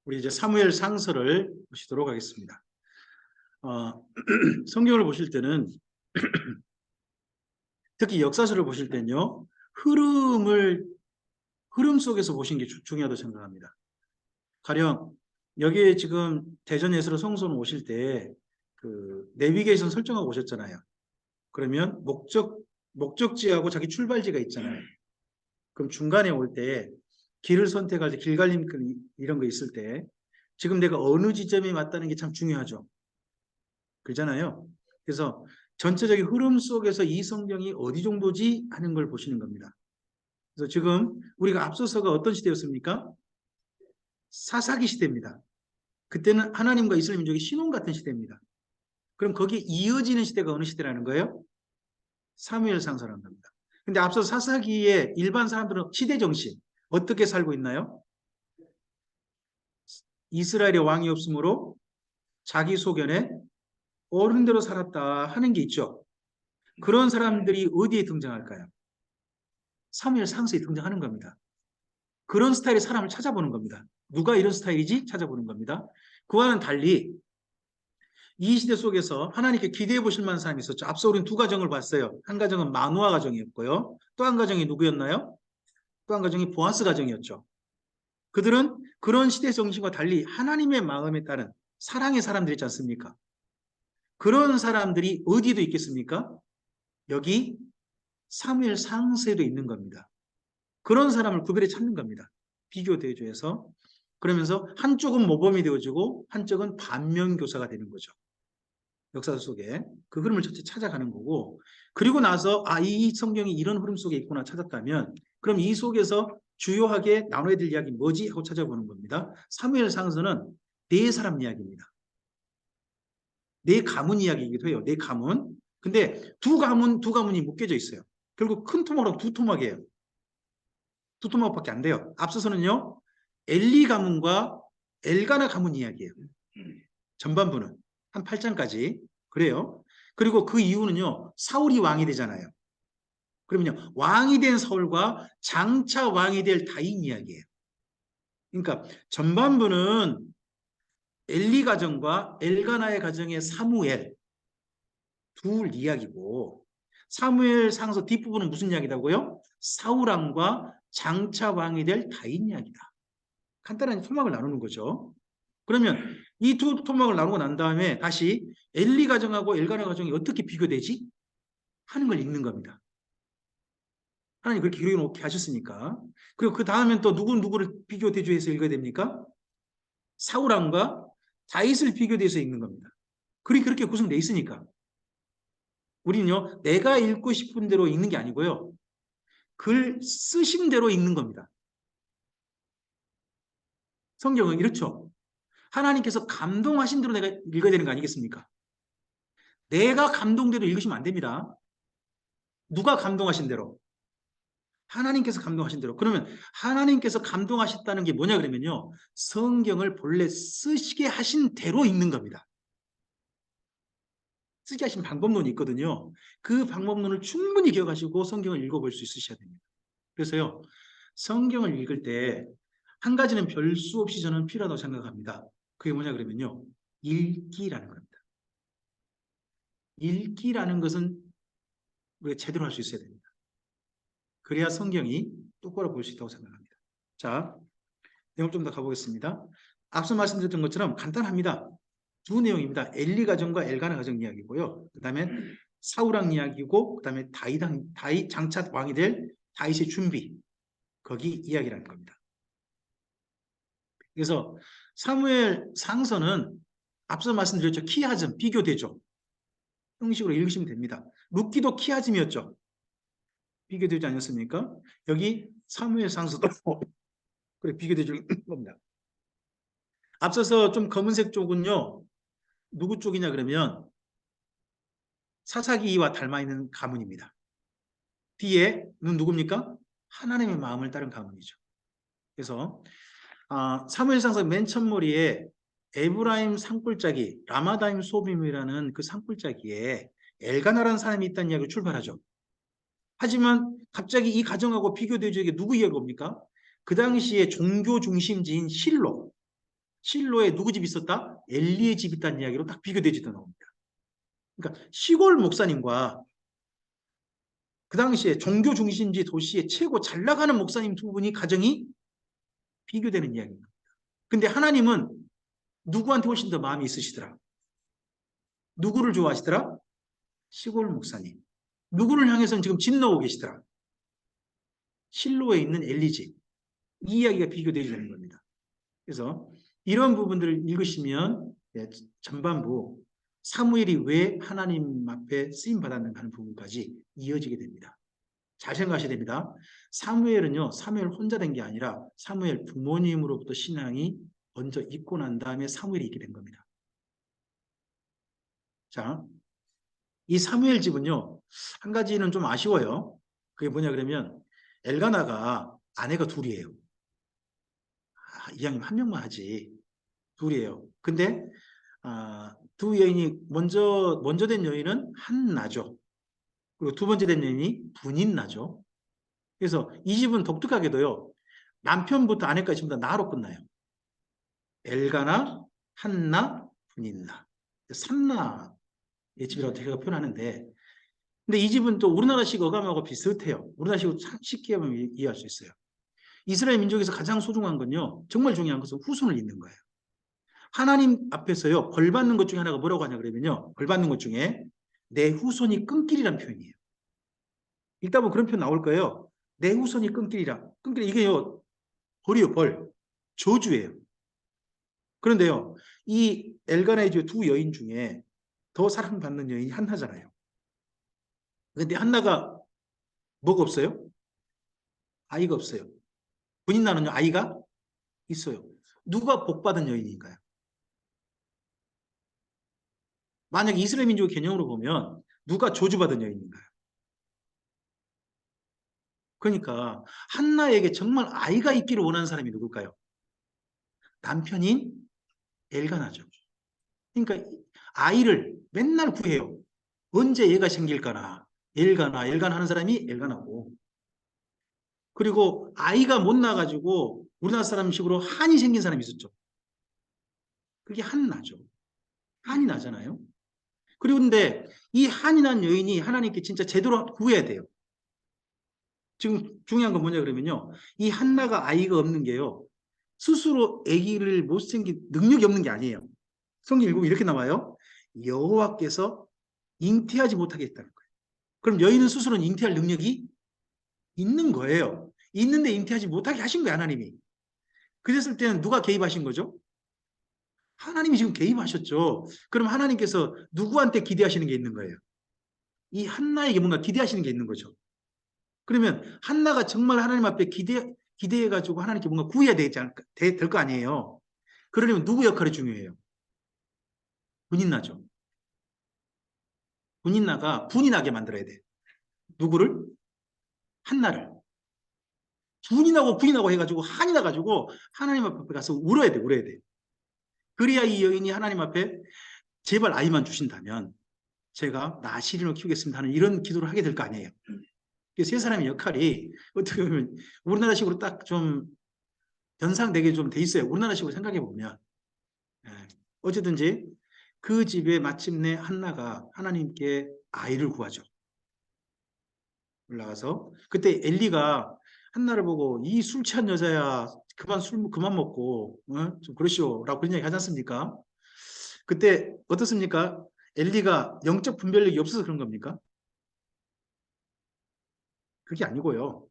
우리 이제 사무엘 상서를 보시도록 하겠습니다. 성경을 보실 때는 특히 역사서를 보실 때는요, 흐름 속에서 보시는 게 중요하다고 생각합니다. 가령 여기에 지금 대전 예수로 성소는 오실 때 그 내비게이션 설정하고 오셨잖아요. 그러면 목적지하고 자기 출발지가 있잖아요. 그럼 중간에 올 때 길을 선택할 때 길갈림 이런 거 있을 때 지금 내가 어느 지점에 왔다는 게 참 중요하죠. 그렇잖아요. 그래서 전체적인 흐름 속에서 이 성경이 어디 정도지 하는 걸 보시는 겁니다. 그래서 지금 우리가 앞서서가 어떤 시대였습니까? 사사기 시대입니다. 그때는 하나님과 이스라엘 민족이 신혼 같은 시대입니다. 그럼 거기에 이어지는 시대가 어느 시대라는 거예요? 사무엘 상서라는 겁니다. 근데 앞서 사사기에 일반 사람들은 시대 정신 어떻게 살고 있나요? 이스라엘의 왕이 없으므로 자기 소견에 어른대로 살았다 하는 게 있죠. 그런 사람들이 어디에 등장할까요? 사무엘 상서에 등장하는 겁니다. 그런 스타일의 사람을 찾아보는 겁니다. 누가 이런 스타일이지? 찾아보는 겁니다. 그와는 달리 이 시대 속에서 하나님께 기대해 보실 만한 사람이 있었죠. 앞서 우리는 두 가정을 봤어요. 한 가정은 마누아 가정이었고요. 또 한 가정이 누구였나요? 또 한 가정이 보아스 가정이었죠. 그들은 그런 시대 정신과 달리 하나님의 마음에 따른 사랑의 사람들이 있지 않습니까? 그런 사람들이 어디에도 있겠습니까? 여기 사무엘 상서에도 있는 겁니다. 그런 사람을 구별해 찾는 겁니다. 비교 대조해서. 그러면서 한쪽은 모범이 되어지고 한쪽은 반면교사가 되는 거죠. 역사 속에 그 흐름을 찾아가는 거고, 그리고 나서 이 성경이 이런 흐름 속에 있구나 찾았다면 그럼 이 속에서 주요하게 나눠야 될 이야기 뭐지? 하고 찾아보는 겁니다. 사무엘 상서는 네 사람 이야기입니다. 네 가문 이야기이기도 해요. 네 가문. 근데 두 가문이 묶여져 있어요. 결국 큰 토막으로 두 토막이에요. 두 토막밖에 안 돼요. 앞서서는요, 엘리 가문과 엘가나 가문 이야기예요. 전반부는 한 8장까지 그래요. 그리고 그 이후는요, 사울이 왕이 되잖아요. 그러면요, 왕이 된 사울과 장차 왕이 될 다윗 이야기예요. 그러니까 전반부는 엘리 가정과 엘가나의 가정의 사무엘 둘 이야기고, 사무엘 상서 뒷부분은 무슨 이야기다고요? 사울 왕과 장차 왕이 될 다윗 이야기다. 간단한 토막을 나누는 거죠. 그러면 이 두 토막을 나누고 난 다음에 다시 엘리 가정하고 엘가나 가정이 어떻게 비교되지? 하는 걸 읽는 겁니다. 하나님 그렇게 기록해놓게 하셨으니까. 그리고 그 다음엔 또 누구를 비교 대조해서 읽어야 됩니까? 사울왕과 다윗을 비교돼서 읽는 겁니다. 글이 그렇게 구성되어 있으니까. 우리는요, 내가 읽고 싶은 대로 읽는 게 아니고요, 글 쓰신 대로 읽는 겁니다. 성경은 이렇죠. 하나님께서 감동하신 대로 내가 읽어야 되는 거 아니겠습니까? 내가 감동대로 읽으시면 안 됩니다. 누가 감동하신 대로? 하나님께서 감동하신 대로. 그러면 하나님께서 감동하셨다는 게 뭐냐 그러면요, 성경을 본래 쓰시게 하신 대로 읽는 겁니다. 쓰게 하신 방법론이 있거든요. 그 방법론을 충분히 기억하시고 성경을 읽어볼 수 있으셔야 됩니다. 그래서요, 성경을 읽을 때 한 가지는 별 수 없이 저는 필요하다고 생각합니다. 그게 뭐냐 그러면요, 읽기라는 겁니다. 읽기라는 것은 우리가 제대로 할 수 있어야 됩니다. 그래야 성경이 똑바로 볼 수 있다고 생각합니다. 자, 내용 좀 더 가보겠습니다. 앞서 말씀드렸던 것처럼 간단합니다. 두 내용입니다. 엘리 가정과 엘가나 가정 이야기고요. 그 다음에 사울왕 이야기고, 그 다음에 다윗 장차 왕이 될 다윗의 준비, 거기 이야기라는 겁니다. 그래서 사무엘 상서는 앞서 말씀드렸죠. 키아즘, 비교되죠. 형식으로 읽으시면 됩니다. 룻기도 키아즘이었죠. 비교되지 않았습니까? 여기 사무엘 상서도 그래 비교되죠 겁니다. 앞서서 좀 검은색 쪽은요, 누구 쪽이냐 그러면 사사기와 닮아있는 가문입니다. 뒤에는 누굽니까? 하나님의 마음을 따른 가문이죠. 그래서 사무엘상서 맨 첫머리에 에브라임 산골짜기 라마다임 소빔이라는 그 산골짜기에 엘가나라는 사람이 있다는 이야기로 출발하죠. 하지만 갑자기 이 가정하고 비교되죠. 이게 누구 이야기가 옵니까? 그 당시에 종교 중심지인 실로에 누구 집이 있었다? 엘리의 집이 있다는 이야기로 딱 비교되지도 나옵니다. 그러니까 시골 목사님과 그 당시에 종교 중심지 도시의 최고 잘 나가는 목사님 두 분이 가정이 비교되는 이야기입니다. 근데 하나님은 누구한테 훨씬 더 마음이 있으시더라? 누구를 좋아하시더라? 시골 목사님. 누구를 향해서는 지금 진노하고 계시더라? 실로에 있는 엘리집. 이 이야기가 비교되게 되는 겁니다. 그래서 이런 부분들을 읽으시면 전반부 사무엘이 왜 하나님 앞에 쓰임 받았는가 하는 부분까지 이어지게 됩니다. 잘 생각하셔야 됩니다. 사무엘은요, 사무엘 혼자 된 게 아니라 사무엘 부모님으로부터 신앙이 먼저 있고 난 다음에 사무엘이 있게 된 겁니다. 자, 이 사무엘 집은요, 한 가지는 좀 아쉬워요. 그게 뭐냐 그러면 엘가나가 아내가 둘이에요. 이왕이면 한 명만 하지. 둘이에요. 근데 두 여인이 먼저 된 여인은 한나죠. 그리고 두 번째 된 여인이 분인나죠. 그래서 이 집은 독특하게도요. 남편부터 아내까지 전부 다 나로 끝나요. 엘가나, 한나, 분인나. 삼나의 집이라고 제가 표현하는데 근데 이 집은 또 우리나라식 어감하고 비슷해요. 우리나라식으로 쉽게 하면 이해할 수 있어요. 이스라엘 민족에서 가장 소중한 건요. 정말 중요한 것은 후손을 잇는 거예요. 하나님 앞에서요. 벌 받는 것 중에 하나가 뭐라고 하냐 그러면요. 벌 받는 것 중에 내 후손이 끊기리란 표현이에요. 읽다 보면 그런 표현 나올 거예요. 내 후손이 끊기리라. 끊기리 이게요. 벌이요. 벌. 저주예요. 그런데요. 이 엘가나의 두 여인 중에 더 사랑받는 여인이 한나잖아요. 근데 한나가 뭐가 없어요? 아이가 없어요. 분인나는요. 아이가 있어요. 누가 복받은 여인인가요? 만약 이스라엘 민족의 개념으로 보면 누가 저주받은 여인인가요? 그러니까 한나에게 정말 아이가 있기를 원하는 사람이 누굴까요? 남편인 엘가나죠. 그러니까 아이를 맨날 구해요. 언제 얘가 생길까나. 엘가나 하는 사람이 엘가나고. 그리고 아이가 못 나가지고 우리나라 사람식으로 한이 생긴 사람이 있었죠. 그게 한나죠. 한이 나잖아요. 그리고 근데 이 한이 난 여인이 하나님께 진짜 제대로 구해야 돼요. 지금 중요한 건 뭐냐 그러면요. 이 한나가 아이가 없는 게요. 스스로 아기를 못 생긴 능력이 없는 게 아니에요. 성경 읽으면 이렇게 나와요. 여호와께서 잉태하지 못하게 했다는 거예요. 그럼 여인은 스스로는 잉태할 능력이 있는 거예요. 있는데 잉태하지 못하게 하신 거예요. 하나님이. 그랬을 때는 누가 개입하신 거죠? 하나님이 지금 개입하셨죠. 그럼 하나님께서 누구한테 기대하시는 게 있는 거예요? 이 한나에게 뭔가 기대하시는 게 있는 거죠. 그러면 한나가 정말 하나님 앞에 기대해가지고 하나님께 뭔가 구해야 될 거 아니에요. 그러려면 누구 역할이 중요해요? 분인나죠. 분인나가 분이 나게 만들어야 돼. 누구를? 한나를. 분이 나고 해가지고 한이 나가지고 하나님 앞에 가서 울어야 돼, 울어야 돼. 그래야 이 여인이 하나님 앞에 제발 아이만 주신다면 제가 나시린을 키우겠습니다 하는 이런 기도를 하게 될 거 아니에요. 세 사람의 역할이 어떻게 보면 우리나라식으로 딱 좀 연상되게 좀 돼 있어요. 우리나라식으로 생각해 보면. 어쨌든지 그 집에 마침내 한나가 하나님께 아이를 구하죠. 올라가서 그때 엘리가 한나를 보고 이 술 취한 여자야 술 그만 먹고 좀 그러시오라고 그런 얘기 하지 않습니까? 그때 어떻습니까? 엘리가 영적 분별력이 없어서 그런 겁니까? 그게 아니고요.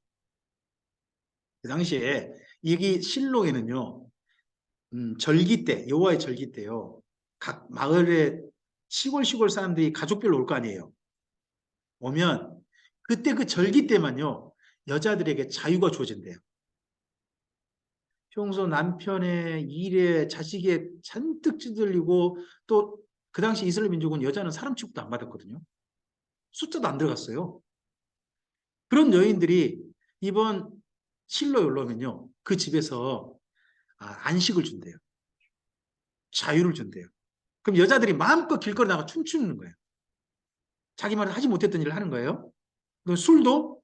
그 당시에 여기 실로에는요. 절기 때 여호와의 절기 때요. 각 마을에 시골 사람들이 가족별로 올 거 아니에요. 오면 그때 그 절기 때만요. 여자들에게 자유가 주어진대요. 평소 남편의 일에 자식에 잔뜩 찌들리고 또 그 당시 이스라엘 민족은 여자는 사람 취급도 안 받았거든요. 숫자도 안 들어갔어요. 그런 여인들이 이번 실로에 올라오면요. 그 집에서 안식을 준대요. 자유를 준대요. 그럼 여자들이 마음껏 길거리 나가 춤추는 거예요. 자기 말은 하지 못했던 일을 하는 거예요. 술도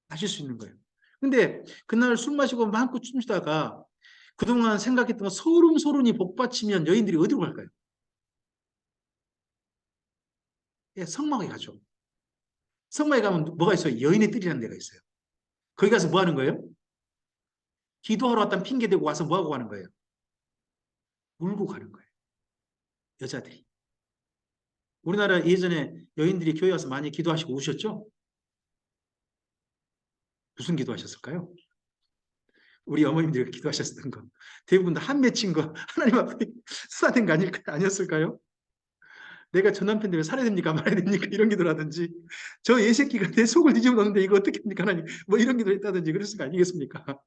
마실 수 있는 거예요. 근데 그날 술 마시고 마음껏 춤추다가 그동안 생각했던 거 소름소름이 복받치면 여인들이 어디로 갈까요? 예, 성막에 가죠. 성막에 가면 뭐가 있어요? 여인의 뜰이라는 데가 있어요. 거기 가서 뭐 하는 거예요? 기도하러 왔다는 핑계 대고 와서 뭐 하고 가는 거예요? 울고 가는 거예요. 여자들이. 우리나라 예전에 여인들이 교회 와서 많이 기도하시고 우셨죠? 무슨 기도하셨을까요? 우리 어머님들이 기도하셨던 거. 대부분 다 한 맺힌 거 하나님 앞에 쏟아낸 거 아니었을까요? 내가 저 남편 때문에 살아야 됩니까? 말아야 됩니까? 이런 기도라든지 저 예새끼가 내 속을 뒤집어 놓는데 이거 어떻게 합니까? 하나님 뭐 이런 기도를 했다든지 그랬을 거 아니겠습니까?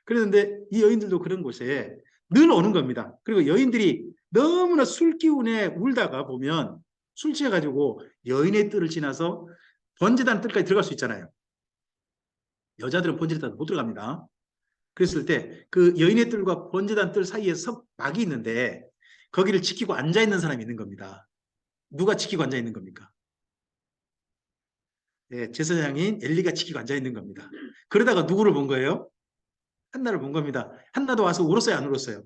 그런데 이 여인들도 그런 곳에 늘 오는 겁니다. 그리고 여인들이 너무나 술 기운에 울다가 보면 술 취해가지고 여인의 뜰을 지나서 번제단 뜰까지 들어갈 수 있잖아요. 여자들은 번제단 못 들어갑니다. 그랬을 때 그 여인의 뜰과 번제단 뜰 사이에 막이 있는데 거기를 지키고 앉아있는 사람이 있는 겁니다. 누가 지키고 앉아있는 겁니까? 네, 제사장인 엘리가 지키고 앉아있는 겁니다. 그러다가 누구를 본 거예요? 한나를 본 겁니다. 한나도 와서 울었어요, 안 울었어요?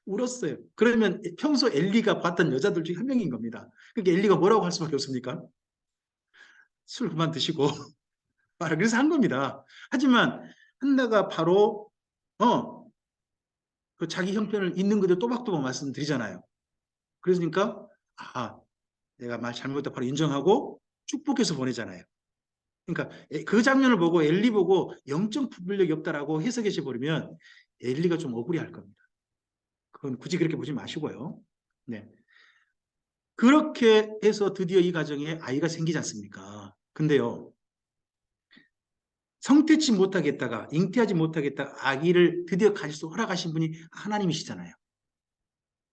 울었어요. 그러면 평소 엘리가 봤던 여자들 중에 한 명인 겁니다. 그러니까 엘리가 뭐라고 할 수밖에 없습니까? 술 그만 드시고 말을 그래서 한 겁니다. 하지만 한나가 바로 그 자기 형편을 있는 그대로 또박또박 말씀드리잖아요. 그러니까 내가 말 잘못했다 바로 인정하고 축복해서 보내잖아요. 그러니까 그 장면을 보고 엘리 보고 영적 분별력이 없다라고 해석해 버리면 엘리가 좀 억울해할 겁니다. 그건 굳이 그렇게 보지 마시고요. 네. 그렇게 해서 드디어 이 가정에 아이가 생기지 않습니까? 근데요, 성태치 못하겠다가 잉태하지 못하겠다가 아기를 드디어 가질 수 허락하신 분이 하나님이시잖아요.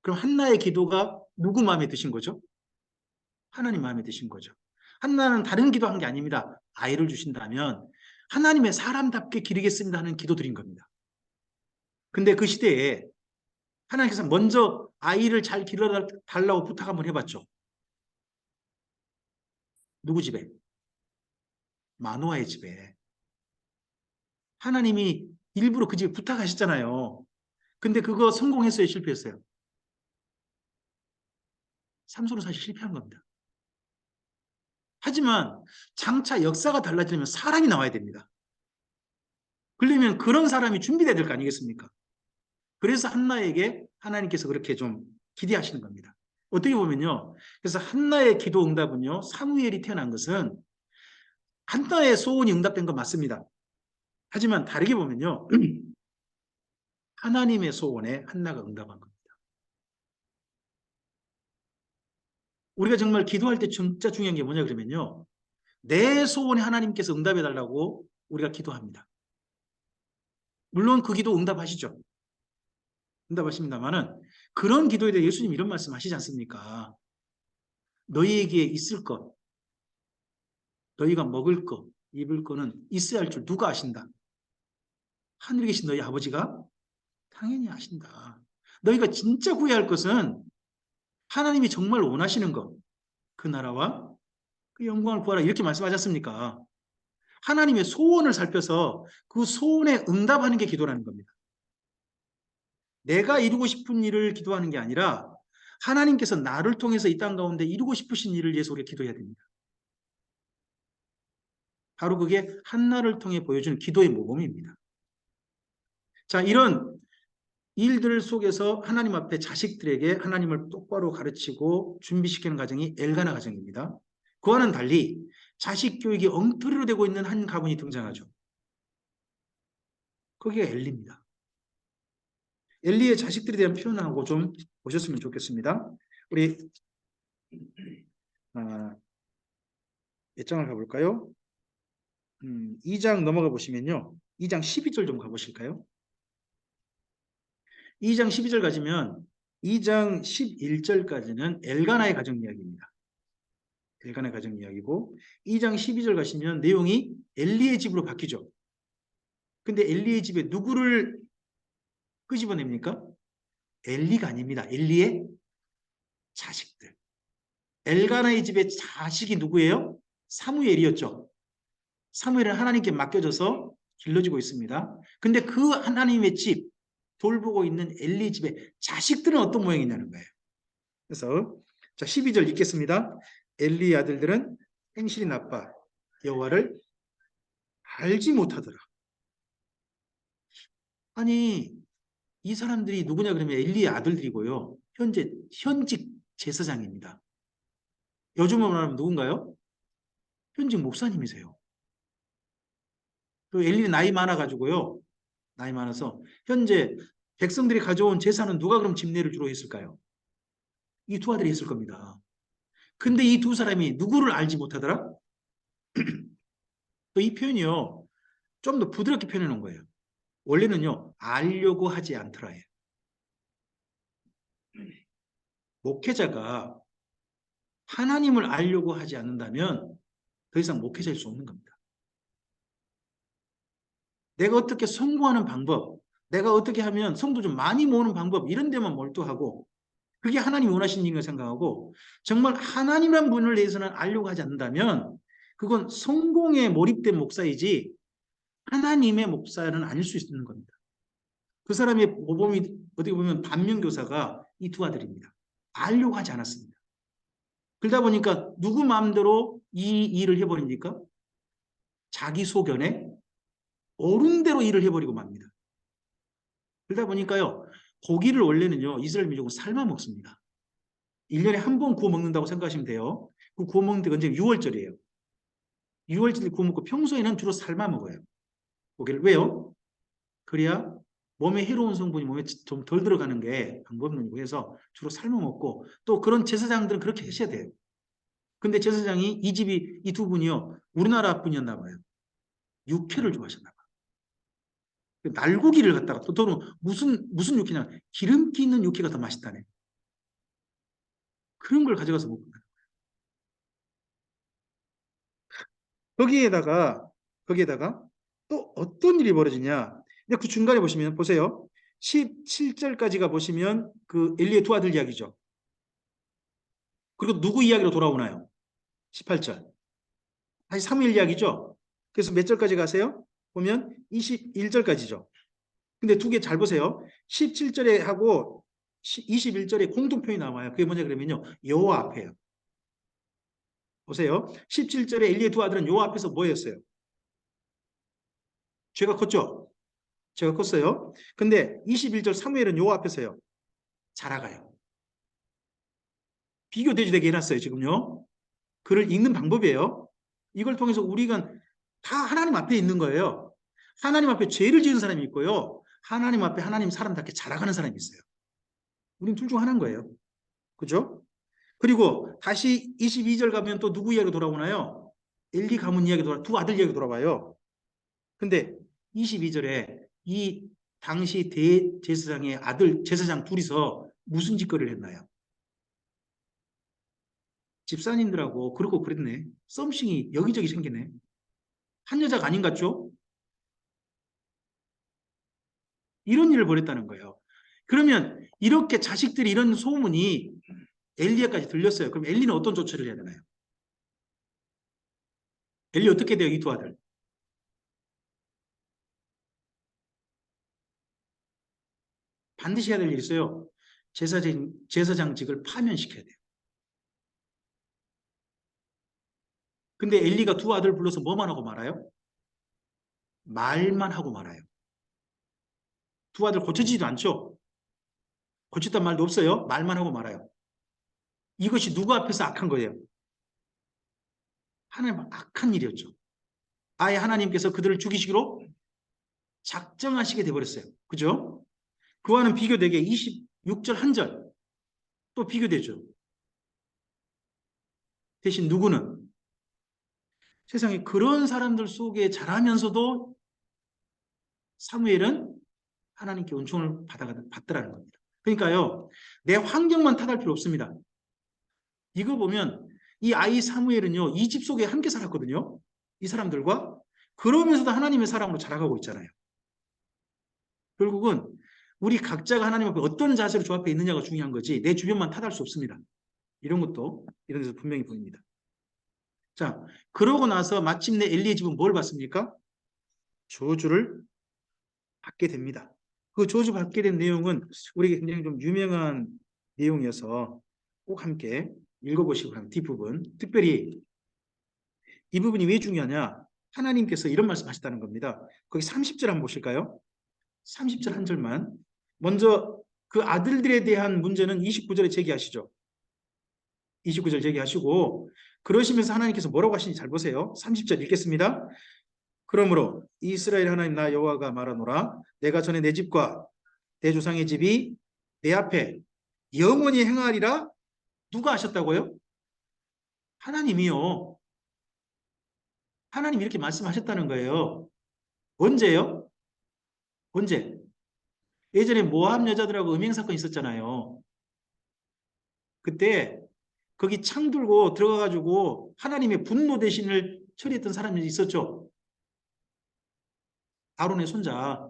그럼 한나의 기도가 누구 마음에 드신 거죠? 하나님 마음에 드신 거죠. 한나는 다른 기도한 게 아닙니다. 아이를 주신다면 하나님의 사람답게 기르겠습니다 하는 기도 드린 겁니다. 근데 그 시대에 하나님께서 먼저 아이를 잘 길러달라고 부탁 한번 해봤죠. 누구 집에? 마노아의 집에. 하나님이 일부러 그 집에 부탁하셨잖아요. 근데 그거 성공했어요? 실패했어요? 삼손은 사실 실패한 겁니다. 하지만 장차 역사가 달라지려면 사람이 나와야 됩니다. 그러려면 그런 사람이 준비돼야 될 거 아니겠습니까? 그래서 한나에게 하나님께서 그렇게 좀 기대하시는 겁니다. 어떻게 보면요. 그래서 한나의 기도 응답은요. 사무엘이 태어난 것은 한나의 소원이 응답된 건 맞습니다. 하지만 다르게 보면요. 하나님의 소원에 한나가 응답한 겁니다. 우리가 정말 기도할 때 진짜 중요한 게 뭐냐 그러면요. 내 소원에 하나님께서 응답해 달라고 우리가 기도합니다. 물론 그 기도 응답하시죠. 응답하십니다만은 그런 기도에 대해 예수님 이런 말씀 하시지 않습니까? 너희에게 있을 것, 너희가 먹을 것, 입을 거는 있어야 할 줄 누가 아신다? 하늘에 계신 너희 아버지가 당연히 아신다. 너희가 진짜 구해야 할 것은 하나님이 정말 원하시는 것, 그 나라와 그 영광을 구하라 이렇게 말씀하지 않습니까? 하나님의 소원을 살펴서 그 소원에 응답하는 게 기도라는 겁니다. 내가 이루고 싶은 일을 기도하는 게 아니라 하나님께서 나를 통해서 이 땅 가운데 이루고 싶으신 일을 위해서 우리가 기도해야 됩니다. 바로 그게 한나를 통해 보여주는 기도의 모범입니다. 자, 이런 일들 속에서 하나님 앞에 자식들에게 하나님을 똑바로 가르치고 준비시키는 가정이 엘가나 가정입니다. 그와는 달리 자식 교육이 엉터리로 되고 있는 한 가문이 등장하죠. 거기가 엘리입니다. 엘리의 자식들에 대한 표현하고 좀 보셨으면 좋겠습니다. 우리 몇 장을 가볼까요? 2장 넘어가 보시면요. 2장 12절 좀 가보실까요? 2장 12절 가지면 2장 11절까지는 엘가나의 가정 이야기입니다. 엘가나의 가정 이야기고 2장 12절 가시면 내용이 엘리의 집으로 바뀌죠. 근데 엘리의 집에 누구를 끄집어냅니까? 엘리가 아닙니다. 엘리의 자식들. 엘가나의 집의 자식이 누구예요? 사무엘이었죠. 사무엘은 하나님께 맡겨져서 길러지고 있습니다. 근데 그 하나님의 집, 돌보고 있는 엘리 집의 자식들은 어떤 모양이냐는 거예요. 그래서 자 12절 읽겠습니다. 엘리의 아들들은 행실이 나빠 여호와를 알지 못하더라. 아니 이 사람들이 누구냐 그러면 엘리의 아들들이고요. 현직 제사장입니다. 요즘으로 말하면 누군가요? 현직 목사님이세요. 그 엘리는 나이 많아가지고요. 나이 많아서 현재 백성들이 가져온 제사는 누가 그럼 집례를 주로 했을까요? 이 두 아들이 했을 겁니다. 근데 이 두 사람이 누구를 알지 못하더라? 또 이 표현이요. 좀 더 부드럽게 표현해 놓은 거예요. 원래는요. 알려고 하지 않더라예요. 목회자가 하나님을 알려고 하지 않는다면 더 이상 목회자일 수 없는 겁니다. 내가 어떻게 성공하는 방법, 내가 어떻게 하면 성도 좀 많이 모으는 방법 이런 데만 몰두하고 그게 하나님이 원하시는 일이라고 생각하고 정말 하나님이란 분을 위해서는 알려고 하지 않는다면 그건 성공에 몰입된 목사이지 하나님의 목사는 아닐 수 있는 겁니다. 그 사람의 모범이 어떻게 보면 반면교사가 이 두 아들입니다. 알려고 하지 않았습니다. 그러다 보니까 누구 마음대로 이 일을 해버립니까? 자기 소견에 옳은 대로 일을 해버리고 맙니다. 그러다 보니까요. 고기를 원래는요. 이스라엘 민족은 삶아 먹습니다. 1년에 한 번 구워 먹는다고 생각하시면 돼요. 그 구워 먹는 때가 언제 6월절이에요. 6월절에 구워 먹고 평소에는 주로 삶아 먹어요. 고기를. 왜요? 그래야 몸에 해로운 성분이 몸에 좀 덜 들어가는 게 방법론이고 해서 주로 삶아 먹고 또 그런 제사장들은 그렇게 하셔야 돼요. 근데 제사장이 이 집이 이 두 분이요. 우리나라 분이었나 봐요. 육회를 좋아하셨나 봐요. 날고기를 갖다가 또는 무슨 육회냐 기름기 있는 육회가 더 맛있다네. 그런 걸 가져가서 먹고 거기에다가 또 어떤 일이 벌어지냐. 근데 그 중간에 보시면 보세요. 17절까지가 보시면 그 엘리의 두 아들 이야기죠. 그리고 누구 이야기로 돌아오나요? 18절. 다시 사무엘 이야기죠. 그래서 몇 절까지 가세요? 보면 21절까지죠. 근데 두 개 잘 보세요. 17절에 하고 21절에 공통표현이 나와요. 그게 뭐냐 그러면요. 여호와 앞에요. 보세요. 17절에 엘리의 두 아들은 여호와 앞에서 뭐였어요? 죄가 컸죠? 죄가 컸어요. 근데 21절 사무엘은 여호와 앞에서요. 자라가요. 비교대조 되게 해놨어요. 지금요. 글을 읽는 방법이에요. 이걸 통해서 우리가 다 하나님 앞에 있는 거예요. 하나님 앞에 죄를 지은 사람이 있고요. 하나님 앞에 하나님 사람답게 자라가는 사람이 있어요. 우린 둘 중 하나인 거예요. 그죠? 그리고 다시 22절 가면 또 누구 이야기로 돌아오나요? 엘리 가문 이야기 두 아들 이야기 돌아와요. 근데 22절에 이 당시 대제사장의 아들 제사장 둘이서 무슨 짓거리를 했나요? 집사님들하고 그러고 그랬네. 썸씽이 여기저기 생기네. 한 여자가 아닌 것 같죠? 이런 일을 벌였다는 거예요. 그러면 이렇게 자식들이 이런 소문이 엘리야까지 들렸어요. 그럼 엘리는 어떤 조처를 해야 되나요? 엘리 어떻게 돼요? 이 두 아들. 반드시 해야 될 일이 있어요. 제사장직을 파면시켜야 돼요. 근데 엘리가 두 아들 불러서 뭐만 하고 말아요? 말만 하고 말아요. 두 아들 고쳐지지도 않죠? 고쳤단 말도 없어요. 말만 하고 말아요. 이것이 누구 앞에서 악한 거예요? 하나님 악한 일이었죠. 아예 하나님께서 그들을 죽이시기로 작정하시게 돼버렸어요. 그죠? 그와는 비교되게 26절 한 절 또 비교되죠. 대신 누구는 세상에 그런 사람들 속에 자라면서도 사무엘은 하나님께 은총을 받더라는 겁니다. 그러니까요. 내 환경만 탓할 필요 없습니다. 이거 보면 이 아이 사무엘은요. 이 집 속에 함께 살았거든요. 이 사람들과. 그러면서도 하나님의 사랑으로 자라가고 있잖아요. 결국은 우리 각자가 하나님 앞에 어떤 자세로 주 앞에 있느냐가 중요한 거지 내 주변만 탓할 수 없습니다. 이런 것도 이런 데서 분명히 보입니다. 자, 그러고 나서 마침내 엘리의 집은 뭘 봤습니까? 저주를 받게 됩니다. 그 저주 받게 된 내용은 우리에게 굉장히 좀 유명한 내용이어서 꼭 함께 읽어보시고 합니다. 뒷부분. 특별히 이 부분이 왜 중요하냐? 하나님께서 이런 말씀 하셨다는 겁니다. 거기 30절 한번 보실까요? 30절 한 절만. 먼저 그 아들들에 대한 문제는 29절에 제기하시죠. 29절 제기하시고 그러시면서 하나님께서 뭐라고 하시는지 잘 보세요. 30절 읽겠습니다. 그러므로 이스라엘 하나님 나 여호와가 말하노라 내가 전에 내 집과 내 조상의 집이 내 앞에 영원히 행하리라. 누가 하셨다고요? 하나님이요. 하나님 이렇게 말씀하셨다는 거예요. 언제요? 언제? 예전에 모압 여자들하고 음행 사건 있었잖아요. 그때 거기 창 들고 들어가가지고 하나님의 분노 대신을 처리했던 사람이 있었죠. 아론의 손자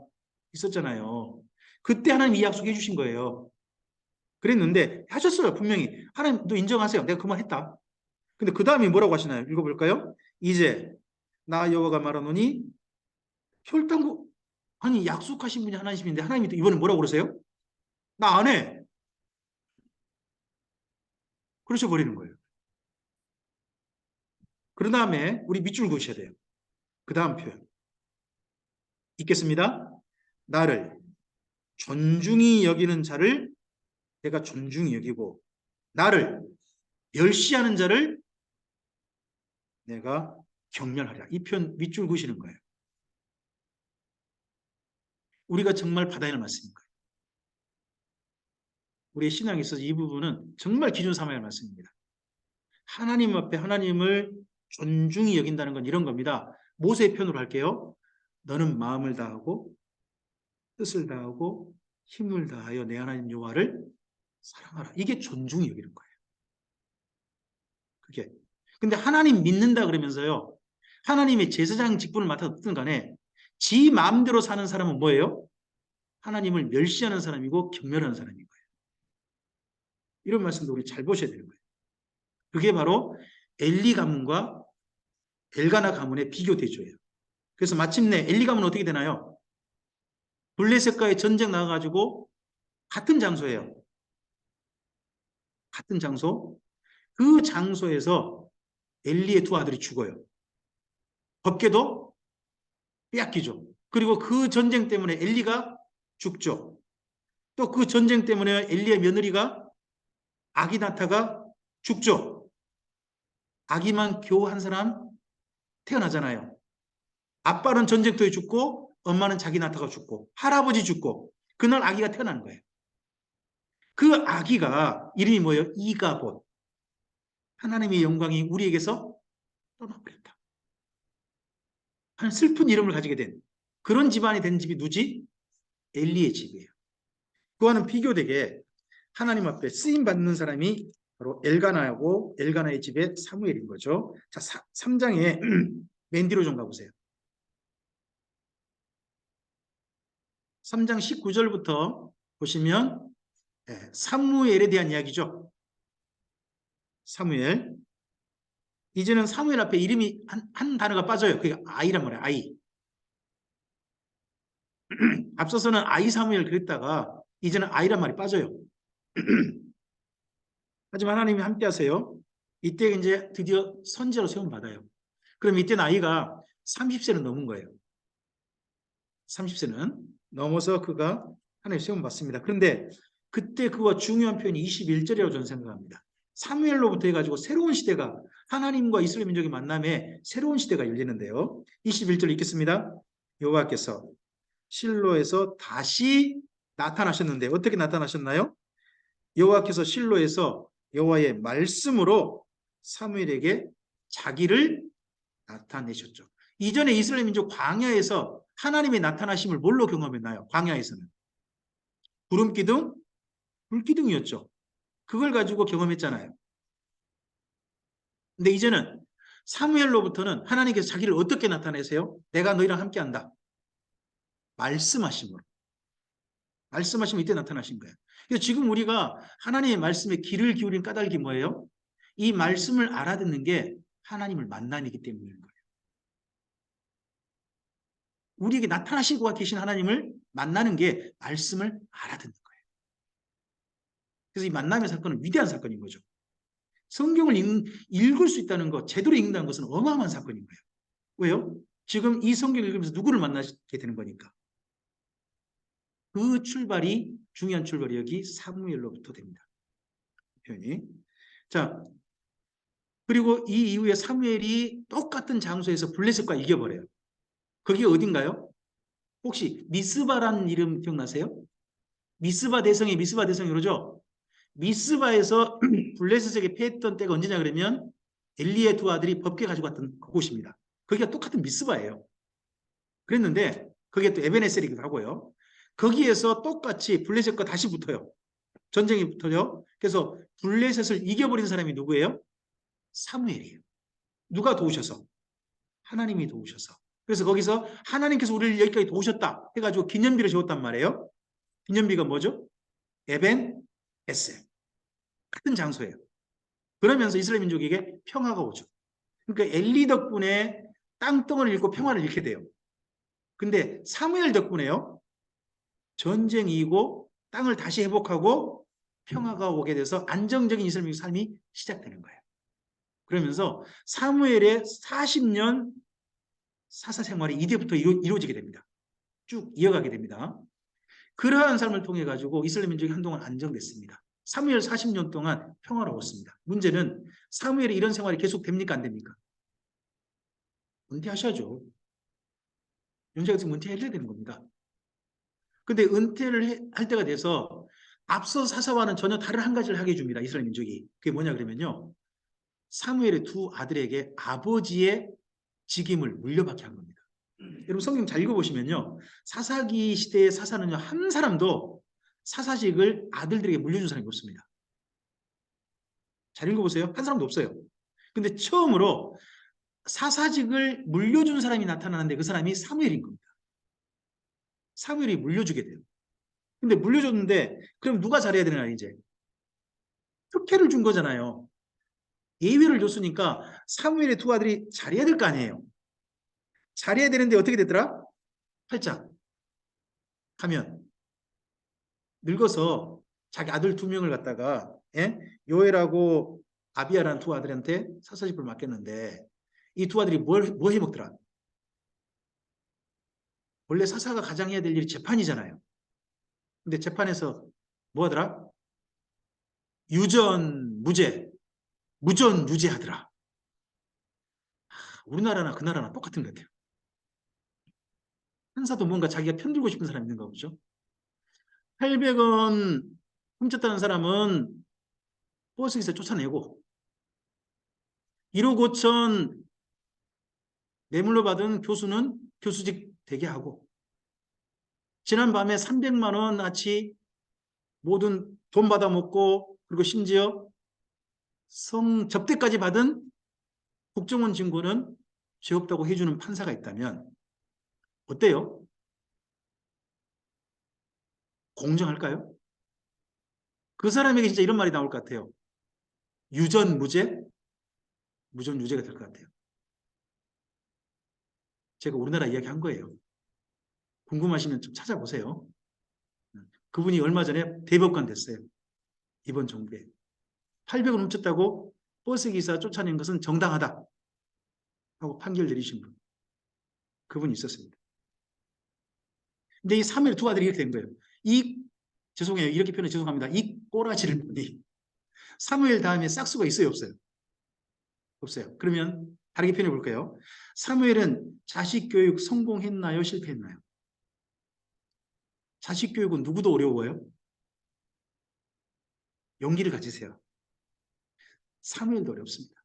있었잖아요. 그때 하나님 이 약속해 주신 거예요. 그랬는데 하셨어요. 분명히. 하나님도 인정하세요. 내가 그만했다. 근데 그 다음에 뭐라고 하시나요? 읽어볼까요? 이제 나 여호와가 말하노니 혈당구 아니 약속하신 분이 하나님인데 하나님이 또 이번에 뭐라고 그러세요? 나 안 해. 그러셔 버리는 거예요. 그 다음에 우리 밑줄 그으셔야 돼요. 그 다음 표현. 읽겠습니다. 나를 존중히 여기는 자를 내가 존중히 여기고 나를 멸시하는 자를 내가 경멸하리라. 이 표현 밑줄 그으시는 거예요. 우리가 정말 받아야 할 말씀인가요? 우리의 신앙에 있어서 이 부분은 정말 기준 삼아야 할 말씀입니다. 하나님 앞에 하나님을 존중히 여긴다는 건 이런 겁니다. 모세의 표현으로 할게요. 너는 마음을 다하고 뜻을 다하고 힘을 다하여 내 하나님 여호와를 사랑하라. 이게 존중히 여기는 거예요. 그게. 근데 하나님 믿는다 그러면서요. 하나님의 제사장 직분을 맡았든 간에 지 마음대로 사는 사람은 뭐예요? 하나님을 멸시하는 사람이고 경멸하는 사람인 거예요. 이런 말씀도 우리 잘 보셔야 되는 거예요. 그게 바로 엘리 가문과 엘가나 가문의 비교 대조예요. 그래서 마침내 엘리 가문은 어떻게 되나요? 블레셋과의 전쟁 나가가지고 같은 장소예요. 같은 장소. 그 장소에서 엘리의 두 아들이 죽어요. 법궤도 빼앗기죠. 그리고 그 전쟁 때문에 엘리가 죽죠. 또 그 전쟁 때문에 엘리의 며느리가 아기나타가 죽죠. 아기만 겨우 한 사람 태어나잖아요. 아빠는 전쟁터에 죽고 엄마는 자기 나타가 죽고 할아버지 죽고 그날 아기가 태어나는 거예요. 그 아기가 이름이 뭐예요? 이가봇. 하나님의 영광이 우리에게서 떠나버렸다. 하는 슬픈 이름을 가지게 된 그런 집안이 된 집이 누지? 엘리의 집이에요. 그와는 비교되게 하나님 앞에 쓰임받는 사람이 바로 엘가나하고 엘가나의 집의 사무엘인 거죠. 자, 3장에 맨 뒤로 좀 가보세요. 3장 19절부터 보시면 사무엘에 대한 이야기죠. 사무엘. 이제는 사무엘 앞에 이름이 한 단어가 빠져요. 그게 아이란 말이에요. 아이. 앞서서는 아이 사무엘 그랬다가 이제는 아이란 말이 빠져요. 하지만 하나님이 함께 하세요. 이때 이제 드디어 선지자로 세움 받아요. 그럼 이때 나이가 30세는 넘은 거예요. 30세는 넘어서 그가 하나님 세움 받습니다. 그런데 그때 그와 중요한 표현이 21절이라고 저는 생각합니다. 사무엘로부터 해가지고 새로운 시대가 하나님과 이스라엘 민족의 만남에 새로운 시대가 열리는데요. 21절 읽겠습니다. 여호와께서 실로에서 다시 나타나셨는데 어떻게 나타나셨나요? 여호와께서 실로에서 여호와의 말씀으로 사무엘에게 자기를 나타내셨죠. 이전에 이스라엘 민족 광야에서 하나님의 나타나심을 뭘로 경험했나요? 광야에서는 구름 기둥, 불 기둥이었죠. 그걸 가지고 경험했잖아요. 근데 이제는 사무엘로부터는 하나님께서 자기를 어떻게 나타내세요? 내가 너희랑 함께한다. 말씀하심으로. 말씀하시면 이때 나타나신 거예요. 그래서 지금 우리가 하나님의 말씀에 귀를 기울인 까닭이 뭐예요? 이 말씀을 알아듣는 게 하나님을 만나기 때문인 거예요. 우리에게 나타나시고 계신 하나님을 만나는 게 말씀을 알아듣는 거예요. 그래서 이 만남의 사건은 위대한 사건인 거죠. 성경을 읽을 수 있다는 것, 제대로 읽는다는 것은 어마어마한 사건인 거예요. 왜요? 지금 이 성경을 읽으면서 누구를 만나게 되는 거니까. 그 출발이, 중요한 출발이 여기 사무엘로부터 됩니다. 표현이. 자, 그리고 이 이후에 사무엘이 똑같은 장소에서 블레셋과 이겨버려요. 그게 어딘가요? 혹시 미스바라는 이름 기억나세요? 미스바 대성이 그러죠? 미스바에서 블레셋에게 패했던 때가 언제냐 그러면 엘리의 두 아들이 법궤 가지고 왔던 그곳입니다. 거기가 똑같은 미스바예요. 그랬는데 그게 또 에베네셀이기도 하고요. 거기에서 똑같이 블레셋과 다시 붙어요. 전쟁이 붙어요. 그래서 블레셋을 이겨버린 사람이 누구예요? 사무엘이에요. 누가 도우셔서? 하나님이 도우셔서. 그래서 거기서 하나님께서 우리를 여기까지 도우셨다 해가지고 기념비를 지었단 말이에요. 기념비가 뭐죠? 에벤 에셀. 같은 장소예요. 그러면서 이스라엘 민족에게 평화가 오죠. 그러니까 엘리 덕분에 땅덩어리를 잃고 평화를 잃게 돼요. 근데 사무엘 덕분에요. 전쟁이 이고 땅을 다시 회복하고 평화가 오게 돼서 안정적인 이스라엘 민족 삶이 시작되는 거예요. 그러면서 사무엘의 40년 사사 생활이 이때부터 이루어지게 됩니다. 쭉 이어가게 됩니다. 그러한 삶을 통해 가지고 이스라엘 민족이 한동안 안정됐습니다. 사무엘 40년 동안 평화로웠습니다. 문제는 사무엘이 이런 생활이 계속 됩니까? 안 됩니까? 은퇴하셔야죠. 연세가 있으면 은퇴해야 되는 겁니다. 근데 은퇴를 할 때가 돼서 앞서 사사와는 전혀 다른 한 가지를 하게 해줍니다. 이스라엘 민족이. 그게 뭐냐 그러면요. 사무엘의 두 아들에게 아버지의 직임을 물려받게 한 겁니다. 여러분 성경 잘 읽어보시면요. 사사기 시대의 사사는요. 한 사람도 사사직을 아들들에게 물려준 사람이 없습니다. 잘 읽어보세요. 한 사람도 없어요. 근데 처음으로 사사직을 물려준 사람이 나타나는데 그 사람이 사무엘인 겁니다. 사무엘이 물려주게 돼요. 근데 물려줬는데 그럼 누가 잘해야 되나 이제? 특혜를 준 거잖아요. 예외를 줬으니까 사무엘의 두 아들이 잘해야 될 거 아니에요. 잘해야 되는데 어떻게 되더라? 8장 가면 늙어서 자기 아들 두 명을 갖다가 요엘하고 아비야라는 두 아들한테 사사집을 맡겼는데 이 두 아들이 뭐 해먹더라? 원래 사사가 가장 해야 될 일이 재판이잖아요. 근데 재판에서 뭐 하더라? 유전 무죄, 무전 유죄하더라. 우리나라나 그 나라나 똑같은 것 같아요. 판사도 뭔가 자기가 편들고 싶은 사람이 있는가 보죠. 800원 훔쳤다는 사람은 버스에서 쫓아내고 1억 5천 뇌물로 받은 교수는 교수직 되게 하고 지난밤에 300만 원어치 모든 돈 받아먹고 그리고 심지어 접대까지 받은 국정원 증거는 죄 없다고 해주는 판사가 있다면 어때요? 공정할까요? 그 사람에게 진짜 이런 말이 나올 것 같아요. 유전 무죄? 무전 유죄가 될 것 같아요. 제가 우리나라 이야기 한 거예요. 궁금하시면 좀 찾아보세요. 그분이 얼마 전에 대법관 됐어요. 이번 정부에. 800원 훔쳤다고 버스기사 쫓아낸 것은 정당하다 하고 판결 내리신 분. 그분이 있었습니다. 근데 이 사무엘 두 아들이 이렇게 된 거예요. 죄송해요. 이렇게 표현해 죄송합니다. 이 꼬라지를 보니 사무엘 다음에 싹수가 있어요? 없어요? 없어요. 그러면 다르게 표현해 볼까요? 사무엘은 자식 교육 성공했나요? 실패했나요? 자식 교육은 누구도 어려워요? 용기를 가지세요. 사무엘도 어렵습니다.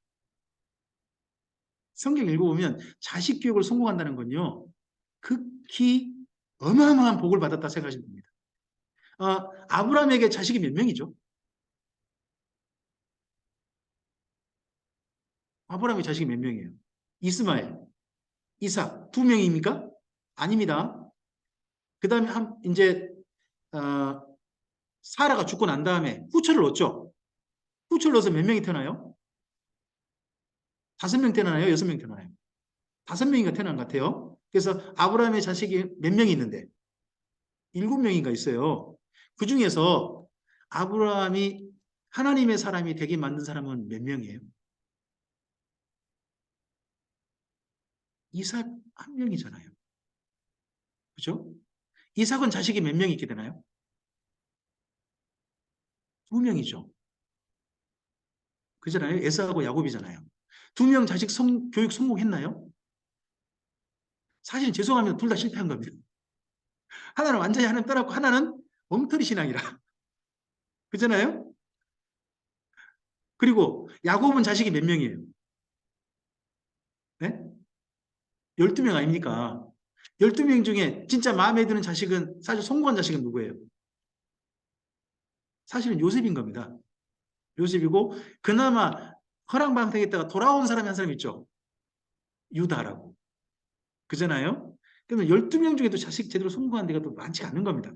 성경 읽어보면 자식 교육을 성공한다는 건요. 극히 어마어마한 복을 받았다 생각하시면 됩니다. 아브라함에게 자식이 몇 명이죠? 아브라함의 자식이 몇 명이에요? 이스마엘, 이삭 두 명입니까? 아닙니다. 그 다음에 이제 사라가 죽고 난 다음에 후처를 얻죠. 후처를 얻어서 몇 명이 태어나요? 5명 태어나요? 6명 태어나요? 5명인가 태어난 것 같아요. 그래서 아브라함의 자식이 몇 명이 있는데 7명인가 있어요. 그 중에서 아브라함이 하나님의 사람이 되게 만든 사람은 몇 명이에요? 이삭 한 명이잖아요. 그죠? 이삭은 자식이 몇 명 있게 되나요? 2명이죠. 그잖아요. 에사하고 야곱이잖아요. 2명 자식 교육 성공했나요? 사실은 죄송합니다. 둘 다 실패한 겁니다. 하나는 완전히 하나님 떠났고 하나는 엉터리 신앙이라. 그잖아요. 그리고 야곱은 자식이 몇 명이에요? 네? 12명 아닙니까? 12명 중에 진짜 마음에 드는 자식은 사실 성공한 자식은 누구예요? 사실은 요셉인 겁니다. 요셉이고 그나마 허랑방탕했다가 돌아온 사람이 한 사람 있죠. 유다라고. 그잖아요. 그러면 12명 중에도 자식 제대로 성공한 데가 또 많지 않은 겁니다.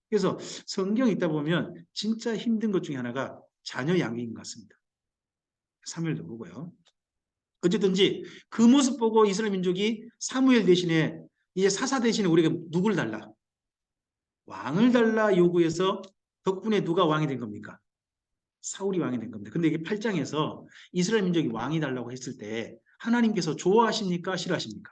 그래서 성경 읽다 보면 진짜 힘든 것 중에 하나가 자녀 양육인 것 같습니다. 사무엘도 보고요. 어쨌든지 그 모습 보고 이스라엘 민족이 사무엘 대신에 이제 사사 대신에 우리가 누굴 달라? 왕을 달라 요구해서 덕분에 누가 왕이 된 겁니까? 사울이 왕이 된 겁니다. 근데 이게 8장에서 이스라엘 민족이 왕이 달라고 했을 때 하나님께서 좋아하십니까? 싫어하십니까?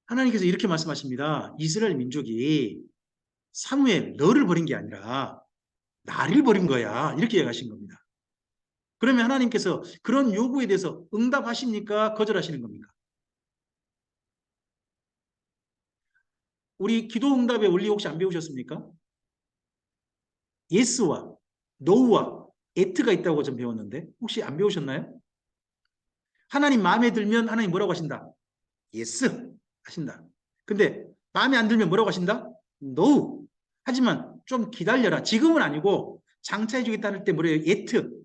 하나님께서 이렇게 말씀하십니다. 이스라엘 민족이 사무엘 너를 버린 게 아니라 나를 버린 거야. 이렇게 얘기하신 겁니다. 그러면 하나님께서 그런 요구에 대해서 응답하십니까? 거절하시는 겁니까? 우리 기도 응답의 원리 혹시 안 배우셨습니까? 예스와 노우와 에트가 있다고 좀 배웠는데 혹시 안 배우셨나요? 하나님 마음에 들면 하나님 뭐라고 하신다? 예스 하신다. 근데 마음에 안 들면 뭐라고 하신다? 노. 하지만 좀 기다려라. 지금은 아니고 장차해 주겠다는 때 뭐래요? 예트.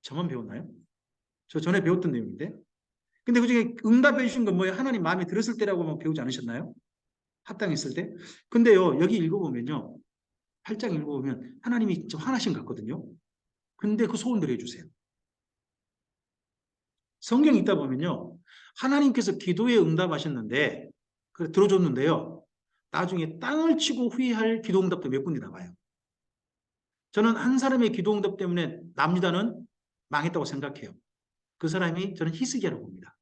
저만 배웠나요? 저 전에 배웠던 내용인데. 근데 그중에 응답해 주신 건 뭐예요? 하나님 마음에 들었을 때라고 배우지 않으셨나요? 합당했을 때. 근데요, 여기 읽어보면요. 8장 읽어보면 하나님이 좀 화나신 것 같거든요. 근데 그 소원대로 해주세요. 성경 읽다 보면요. 하나님께서 기도에 응답하셨는데, 들어줬는데요. 나중에 땅을 치고 후회할 기도 응답도 몇 군데 나와요. 저는 한 사람의 기도 응답 때문에 남유다는 망했다고 생각해요. 그 사람이 저는 히스기야라고 봅니다.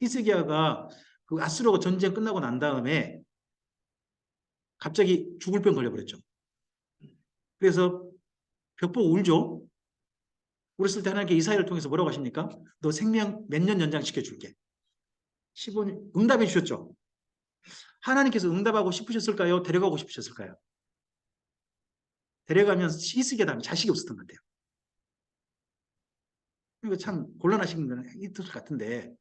히스기야가 그 아수르가 전쟁 끝나고 난 다음에 갑자기 죽을 병 걸려버렸죠. 그래서 벽 보고 울죠. 울었을 때 하나님께 이사야를 통해서 뭐라고 하십니까? 너 생명 몇 년 연장시켜줄게. 15년 응답해 주셨죠. 하나님께서 응답하고 싶으셨을까요? 데려가고 싶으셨을까요? 데려가면 히스기야 다음에 자식이 없었던 것 같아요. 이거 참 곤란하신 건 있을 것 같은데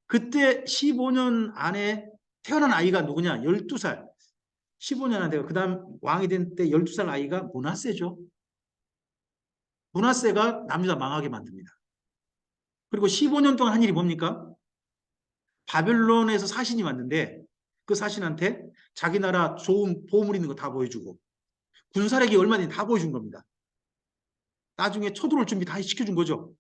그때 15년 안에 태어난 아이가 누구냐? 12살. 15년 안에 그 다음 왕이 된 때 12살 아이가 므낫세죠. 므낫세가 남유다 망하게 만듭니다. 그리고 15년 동안 한 일이 뭡니까? 바벨론에서 사신이 왔는데 그 사신한테 자기 나라 좋은 보물 있는 거 다 보여주고 군사력이 얼마든지 다 보여준 겁니다. 나중에 쳐들어올 준비 다 시켜준 거죠.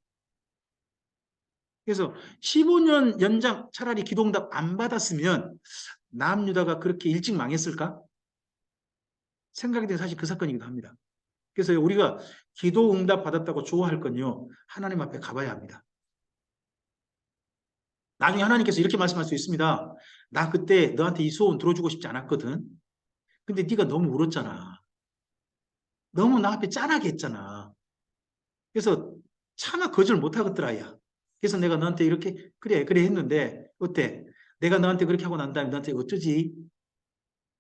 그래서 15년 연장 차라리 기도응답 안 받았으면 남유다가 그렇게 일찍 망했을까? 생각이 된 사실 그 사건이기도 합니다. 그래서 우리가 기도응답 받았다고 좋아할 건요. 하나님 앞에 가봐야 합니다. 나중에 하나님께서 이렇게 말씀할 수 있습니다. 나 그때 너한테 이 소원 들어주고 싶지 않았거든. 근데 네가 너무 울었잖아. 너무 나 앞에 짠하게 했잖아. 그래서 차마 거절 못하겠더라, 야. 그래서 내가 너한테 이렇게 그래 했는데 어때? 내가 너한테 그렇게 하고 난 다음에 너한테 어쩌지?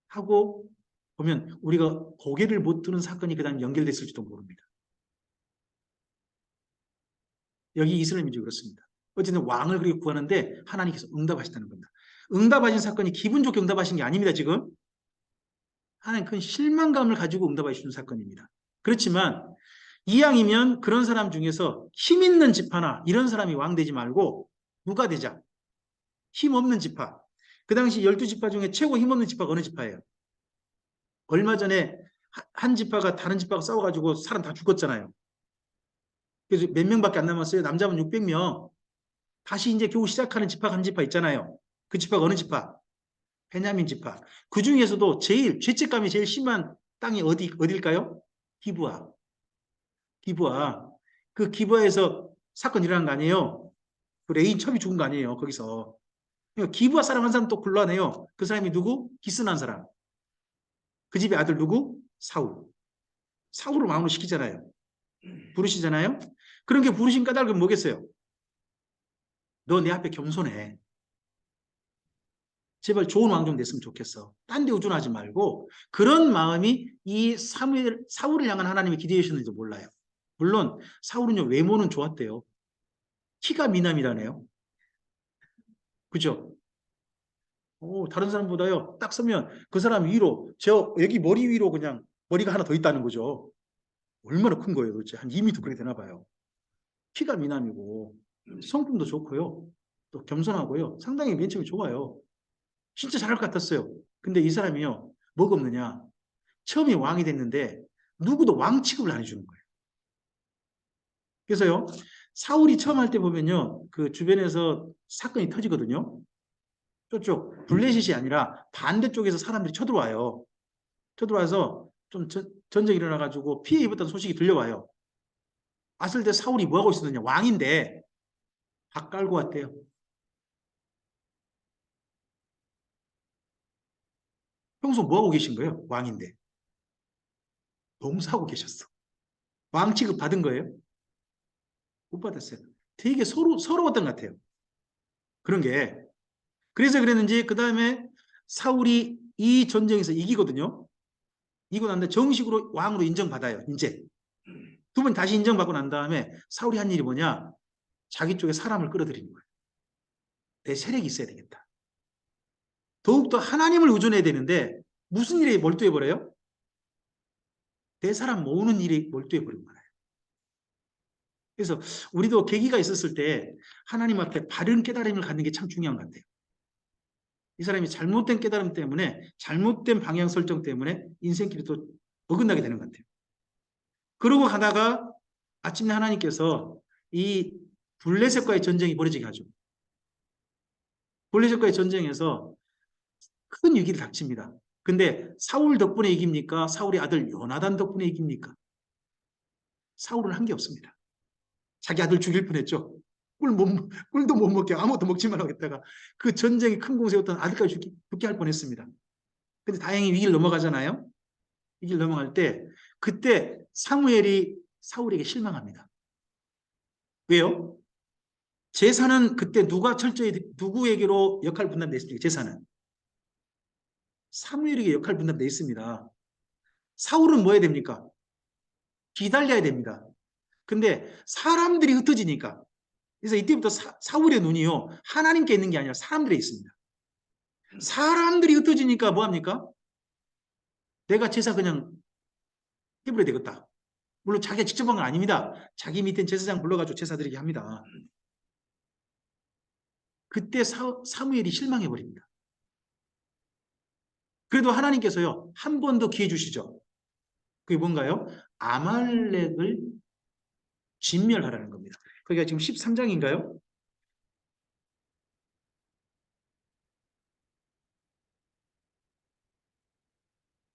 하고 보면 우리가 고개를 못 드는 사건이 그 다음 연결됐을지도 모릅니다. 여기 이스라엘 민족이 그렇습니다. 어쨌든 왕을 그렇게 구하는데 하나님께서 응답하셨다는 겁니다. 응답하신 사건이 기분 좋게 응답하신 게 아닙니다, 지금. 하나님 큰 실망감을 가지고 응답하시는 사건입니다. 그렇지만 이왕이면 그런 사람 중에서 힘 있는 지파나 이런 사람이 왕 되지 말고 누가 되자? 힘 없는 지파. 그 당시 12지파 중에 최고 힘 없는 지파가 어느 지파예요? 얼마 전에 한 지파가 다른 지파가 싸워가지고 사람 다 죽었잖아요. 그래서 몇 명밖에 안 남았어요. 남자분 600명. 다시 이제 겨우 시작하는 지파가 한 지파 있잖아요. 그 지파가 어느 지파? 베냐민 지파. 그 중에서도 제일 죄책감이 제일 심한 땅이 어딜까요? 기브아. 기브아. 그 기브아에서 사건 일어난 거 아니에요? 그 레인 첩이 죽은 거 아니에요? 거기서. 그러니까 기브아 사람 한 사람 또 골라내요. 그 사람이 누구? 기스난 사람. 그 집의 아들 누구? 사울. 사울을 왕으로 시키잖아요. 부르시잖아요. 그런 게 부르신 까닭은 뭐겠어요? 너 내 앞에 겸손해. 제발 좋은 왕 좀 됐으면 좋겠어. 딴 데 의존하지 말고 그런 마음이 이 사울을 향한 하나님의 기대이셨는지 몰라요. 물론 사울은요 외모는 좋았대요. 키가 미남이라네요. 그죠? 다른 사람보다요 딱 서면 그 사람 위로 저 여기 머리 위로 그냥 머리가 하나 더 있다는 거죠. 얼마나 큰 거예요 도대체. 한 2m 그렇게 되나 봐요. 키가 미남이고 성품도 좋고요. 또 겸손하고요. 상당히 맨 처음에 좋아요. 진짜 잘할 것 같았어요. 근데 이 사람이요 뭐가 없느냐. 처음에 왕이 됐는데 누구도 왕 취급을 안 해주는 거예요. 그래서요, 사울이 처음 할 때 보면요, 그 주변에서 사건이 터지거든요. 저쪽 블레셋이 아니라 반대쪽에서 사람들이 쳐들어와요. 쳐들어와서 좀 전쟁이 일어나가지고 피해 입었다는 소식이 들려와요. 왔을 때 사울이 뭐 하고 있었느냐? 왕인데 밥 깔고 왔대요. 평소 뭐 하고 계신 거예요? 왕인데 농사하고 계셨어. 왕 취급 받은 거예요? 못 받았어요. 되게 서러웠던 것 같아요. 그런 게 그래서 그랬는지 그 다음에 사울이 이 전쟁에서 이기거든요. 이기고 난 다음에 정식으로 왕으로 인정받아요. 이제 두 번 다시 인정받고 난 다음에 사울이 한 일이 뭐냐? 자기 쪽에 사람을 끌어들이는 거예요. 내 세력이 있어야 되겠다. 더욱더 하나님을 의존해야 되는데 무슨 일에 몰두해 버려요? 내 사람 모으는 일에 몰두해 버린 거예요. 그래서 우리도 계기가 있었을 때 하나님 앞에 바른 깨달음을 갖는 게 참 중요한 것 같아요. 이 사람이 잘못된 깨달음 때문에 잘못된 방향 설정 때문에 인생길이 또 어긋나게 되는 것 같아요. 그러고 가다가 아침에 하나님께서 이 블레셋과의 전쟁이 벌어지게 하죠. 블레셋과의 전쟁에서 큰 위기를 닥칩니다. 근데 사울 덕분에 이깁니까? 사울의 아들 요나단 덕분에 이깁니까? 사울은 한 게 없습니다. 자기 아들 죽일 뻔했죠. 꿀도 못 먹게 아무것도 먹지 말라고 했다가 그 전쟁에 큰 공세였던 아들까지 죽게 할 뻔했습니다. 근데 다행히 위기를 넘어가잖아요. 위기를 넘어갈 때 그때 사무엘이 사울에게 실망합니다. 왜요? 제사는 그때 누가 철저히 누구에게로 역할 분담돼 있습니까? 제사는 사무엘에게 역할 분담돼 있습니다. 사울은 뭐 해야 됩니까? 기다려야 됩니다. 근데 사람들이 흩어지니까 그래서 이때부터 사울의 눈이요 하나님께 있는 게 아니라 사람들에 있습니다. 사람들이 흩어지니까 뭐 합니까? 내가 제사 그냥 해버려야 되겠다. 물론 자기가 직접 한 건 아닙니다. 자기 밑에 제사장 불러가지고 제사 드리게 합니다. 그때 사무엘이 실망해버립니다. 그래도 하나님께서요 한 번 더 기회 주시죠. 그게 뭔가요? 아말렉을 진멸하라는 겁니다. 그게 지금 13장인가요?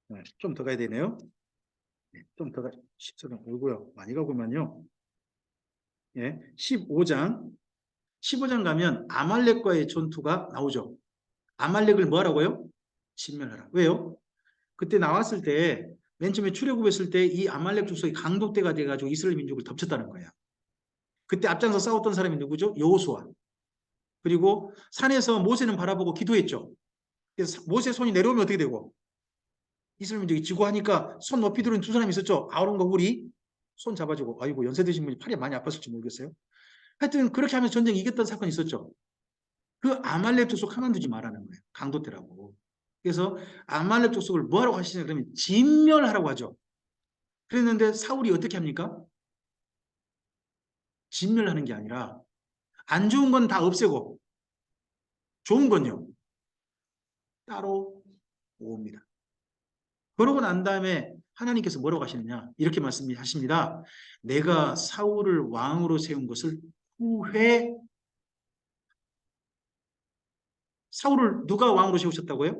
네, 좀 더 가야 되네요. 네, 좀 더 14장 오고요. 많이 가고만요. 예, 15장. 15장 가면 아말렉과의 전투가 나오죠. 아말렉을 뭐 하라고요? 진멸하라. 왜요? 그때 나왔을 때 맨 처음에 출애굽했을 때 이 아말렉 족속이 강독대가 돼가지고 이스라엘 민족을 덮쳤다는 거예요. 그때 앞장서 싸웠던 사람이 누구죠? 여호수아. 그리고 산에서 모세는 바라보고 기도했죠. 그래서 모세 손이 내려오면 어떻게 되고? 이스라엘 민족이 지고 하니까 손 높이 들은 두 사람이 있었죠. 아론과 훌이 손 잡아주고 아이고 연세 드신 분이 팔이 많이 아팠을지 모르겠어요. 하여튼 그렇게 하면서 전쟁 이겼던 사건이 있었죠. 그 아말렉 족속 가만두지 말라는 거예요. 강도태라고. 그래서 아말렉 족속을 뭐하라고 하시냐 그러면 진멸하라고 하죠. 그랬는데 사울이 어떻게 합니까? 진멸하는 게 아니라 안 좋은 건 다 없애고 좋은 건요 따로 모읍니다. 그러고 난 다음에 하나님께서 뭐라고 하시느냐? 이렇게 말씀하십니다. 내가 사울을 왕으로 세운 것을 후회. 사울을 누가 왕으로 세우셨다고요?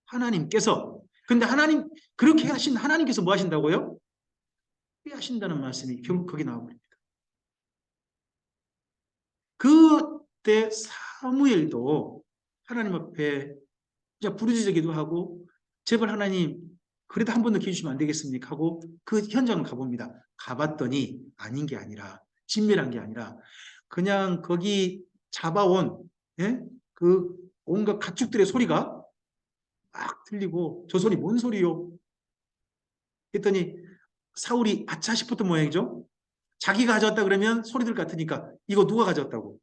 하나님께서. 근데 하나님, 그렇게 하신 하나님께서 뭐 하신다고요? 후회하신다는 말씀이 결국 거기 나와버립니다. 그때 사무엘도 하나님 앞에 부르짖기도 하고, 제발 하나님 그래도 한 번 더 기회 주시면 안 되겠습니까? 하고 그 현장을 가봅니다. 가봤더니 아닌 게 아니라, 진멸한 게 아니라 그냥 거기 잡아온, 예? 그 온갖 가축들의 소리가 막 들리고, 저 소리 뭔 소리요? 했더니 사울이 아차 싶었던 모양이죠. 자기가 가져왔다 그러면 소리들 같으니까 이거 누가 가져왔다고?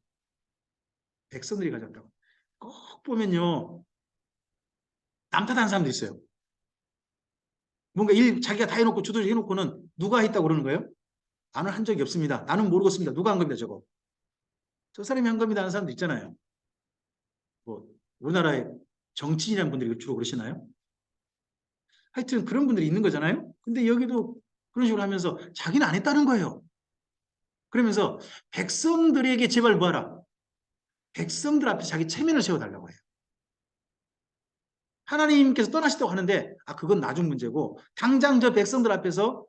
백성들이 가져왔다고. 꼭 보면요, 남 탓하는 사람도 있어요. 뭔가 일 자기가 다 해놓고 주도를 해놓고는 누가 했다고 그러는 거예요? 나는 한 적이 없습니다. 나는 모르겠습니다. 누가 한 겁니다, 저거. 저 사람이 한 겁니다 하는 사람도 있잖아요. 뭐 우리나라의 정치인이라는 분들이 주로 그러시나요? 하여튼 그런 분들이 있는 거잖아요. 근데 여기도 그런 식으로 하면서 자기는 안 했다는 거예요. 그러면서 백성들에게 제발 뭐하라? 백성들 앞에 자기 체면을 세워달라고 해요. 하나님께서 떠나시다고 하는데, 그건 나중 문제고, 당장 저 백성들 앞에서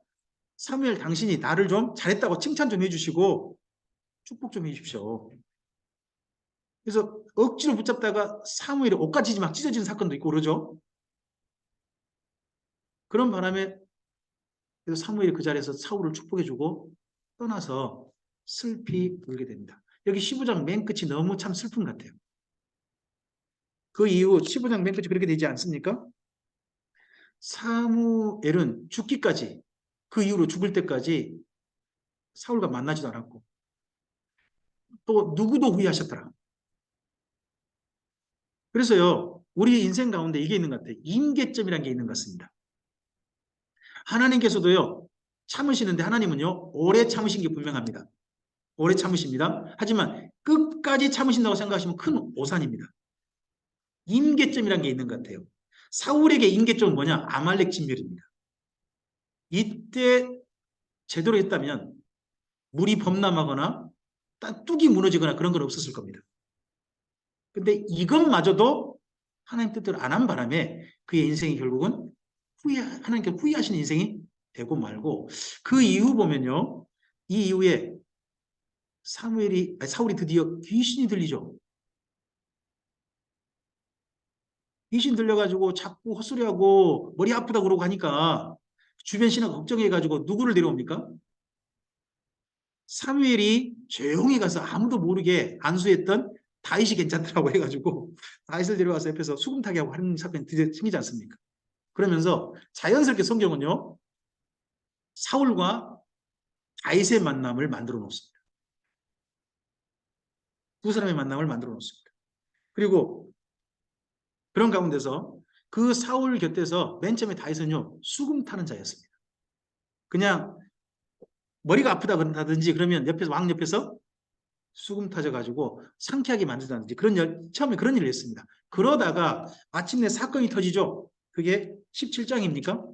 사무엘 당신이 나를 좀 잘했다고 칭찬 좀 해주시고 축복 좀 해주십시오. 그래서 억지로 붙잡다가 사무엘이 옷까지 막 찢어지는 사건도 있고 그러죠. 그런 바람에 사무엘이 그 자리에서 사울을 축복해주고 떠나서 슬피 울게 됩니다. 여기 15장 맨 끝이 너무 참 슬픈 것 같아요. 그 이후 15장 맨 끝이 그렇게 되지 않습니까? 사무엘은 죽기까지, 그 이후로 죽을 때까지 사울과 만나지도 않았고, 또 누구도 후회하셨더라. 그래서요, 우리 인생 가운데 이게 있는 것 같아요. 임계점이라는 게 있는 것 같습니다. 하나님께서도요, 참으시는데 하나님은요, 오래 참으신 게 분명합니다. 오래 참으십니다. 하지만 끝까지 참으신다고 생각하시면 큰 오산입니다. 임계점이라는 게 있는 것 같아요. 사울에게 임계점은 뭐냐? 아말렉 진멸입니다. 이때 제대로 했다면 물이 범람하거나 뚝이 무너지거나 그런 건 없었을 겁니다. 근데 이것마저도 하나님 뜻대로 안 한 바람에 그의 인생이 결국은 하나님께 후회하시는 인생이 되고 말고, 그 이후 보면요, 이 이후에 사울이 드디어 귀신이 들리죠. 귀신 들려가지고 자꾸 헛소리하고 머리 아프다고 그러고 하니까 주변 신하가 걱정해가지고 누구를 데려옵니까? 사무엘이 조용히 가서 아무도 모르게 안수했던 다윗이 괜찮더라고 해가지고 다윗을 데려와서 옆에서 수금 타게 하고 하는 사건이 드디어 생기지 않습니까? 그러면서 자연스럽게 성경은요, 사울과 다윗의 만남을 만들어 놓습니다. 두 사람의 만남을 만들어 놓습니다. 그리고 그런 가운데서 그 사울 곁에서 맨 처음에 다윗은요, 수금 타는 자였습니다. 그냥 머리가 아프다 그런다든지 그러면 옆에서, 왕 옆에서 수금 타져가지고 상쾌하게 만든다든지 처음에 그런 일을 했습니다. 그러다가 마침내 사건이 터지죠. 그게 17장입니까?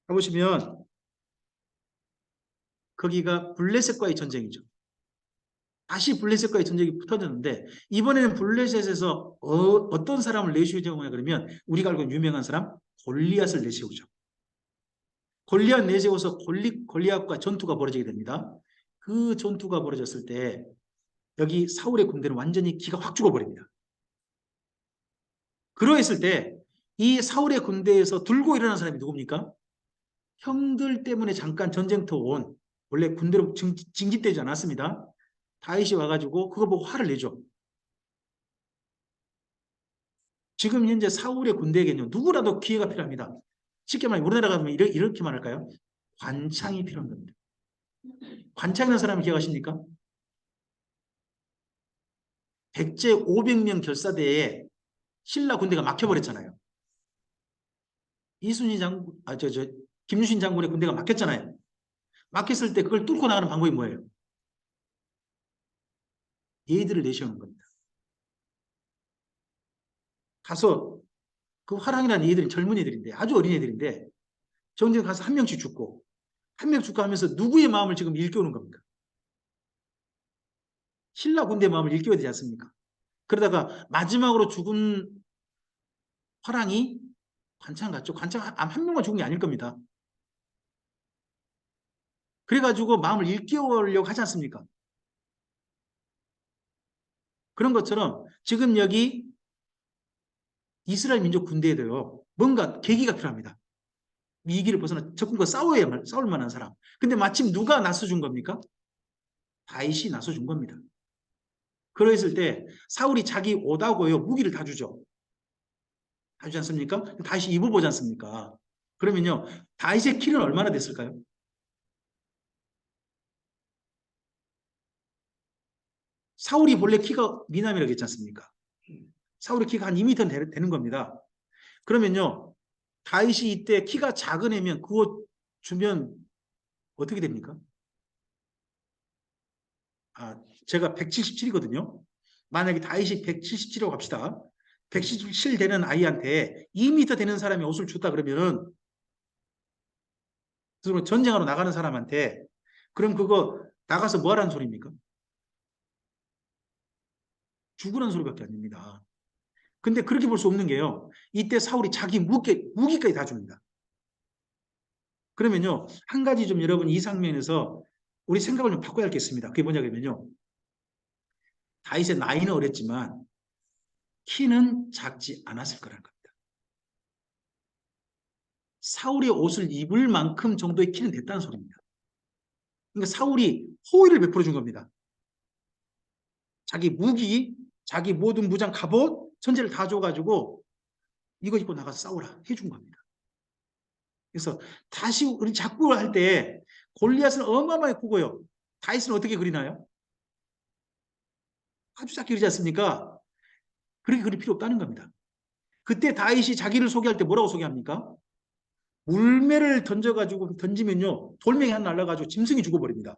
가보시면 거기가 블레셋과의 전쟁이죠. 다시 블레셋과의 전쟁이 터졌는데, 이번에는 블레셋에서 어떤 사람을 내세우냐 그러면 우리가 알고 있는 유명한 사람 골리앗을 내세우죠. 골리앗 내세워서 골리앗과 전투가 벌어지게 됩니다. 그 전투가 벌어졌을 때 여기 사울의 군대는 완전히 기가 확 죽어버립니다. 그러했을 때 이 사울의 군대에서 들고 일어난 사람이 누굽니까? 형들 때문에 잠깐 전쟁터 온, 원래 군대로 징집되지 않았습니다. 다윗이 와가지고 그거 보고 화를 내죠. 지금 현재 사울의 군대에게는 누구라도 기회가 필요합니다. 쉽게 말해 우리나라 가면 이렇게 말할까요? 관창이 필요한 겁니다. 관창이라는 사람이 기억하십니까? 백제 500명 결사대에 신라 군대가 막혀버렸잖아요. 이순신 장군, 김유신 장군의 군대가 막혔잖아요. 막혔을 때 그걸 뚫고 나가는 방법이 뭐예요? 얘들을 내세우는 겁니다. 가서 그 화랑이라는 애들은 젊은 애들인데, 아주 어린 애들인데 전쟁 가서 한 명씩 죽고 한 명 죽고 하면서 누구의 마음을 지금 일깨우는 겁니까? 신라 군대의 마음을 일깨워야 되지 않습니까? 그러다가 마지막으로 죽은 화랑이 관창 갔죠. 관창 한 명만 죽은 게 아닐 겁니다. 그래가지고 마음을 일깨우려고 하지 않습니까? 그런 것처럼 지금 여기 이스라엘 민족 군대에도요, 뭔가 계기가 필요합니다. 위기를 벗어나 적군과 싸울 만한 사람. 근데 마침 누가 나서준 겁니까? 다윗이 나서준 겁니다. 그랬을 때 사울이 자기 옷하고요, 무기를 다 주죠. 다 주지 않습니까? 다윗이 입어보지 않습니까? 그러면요, 다윗의 키는 얼마나 됐을까요? 사울이 본래 키가 미남이라고 했지 않습니까? 사울의 키가 한 2m 되는 겁니다. 그러면요, 다윗이 이때 키가 작은 애면 그 옷 주면 어떻게 됩니까? 아, 제가 177이거든요. 만약에 다윗이 177이라고 합시다. 177 되는 아이한테 2m 되는 사람이 옷을 줬다 그러면은 전쟁하러 나가는 사람한테 그럼 그거 나가서 뭐 하라는 소리입니까? 죽으라는 소리밖에 안 됩니다. 근데 그렇게 볼 수 없는 게요. 이때 사울이 자기 무기까지 다 줍니다. 그러면요. 한 가지 좀 여러분 이 장면에서 우리 생각을 좀 바꿔야 할 게 있습니다. 그게 뭐냐면요. 다윗의 나이는 어렸지만 키는 작지 않았을 거라는 겁니다. 사울의 옷을 입을 만큼 정도의 키는 됐다는 소리입니다. 그러니까 사울이 호의를 베풀어 준 겁니다. 자기 무기, 자기 모든 무장 갑옷, 전제를 다 줘가지고 이거 입고 나가서 싸우라 해준 겁니다. 그래서 다시 우리 작구를 할 때 골리앗은 어마어마하게 크고요. 다윗은 어떻게 그리나요? 아주 작게 그리지 않습니까? 그렇게 그릴 필요 없다는 겁니다. 그때 다윗이 자기를 소개할 때 뭐라고 소개합니까? 물매를 던져가지고 던지면요. 돌멩이 하나 날라가지고 짐승이 죽어버립니다.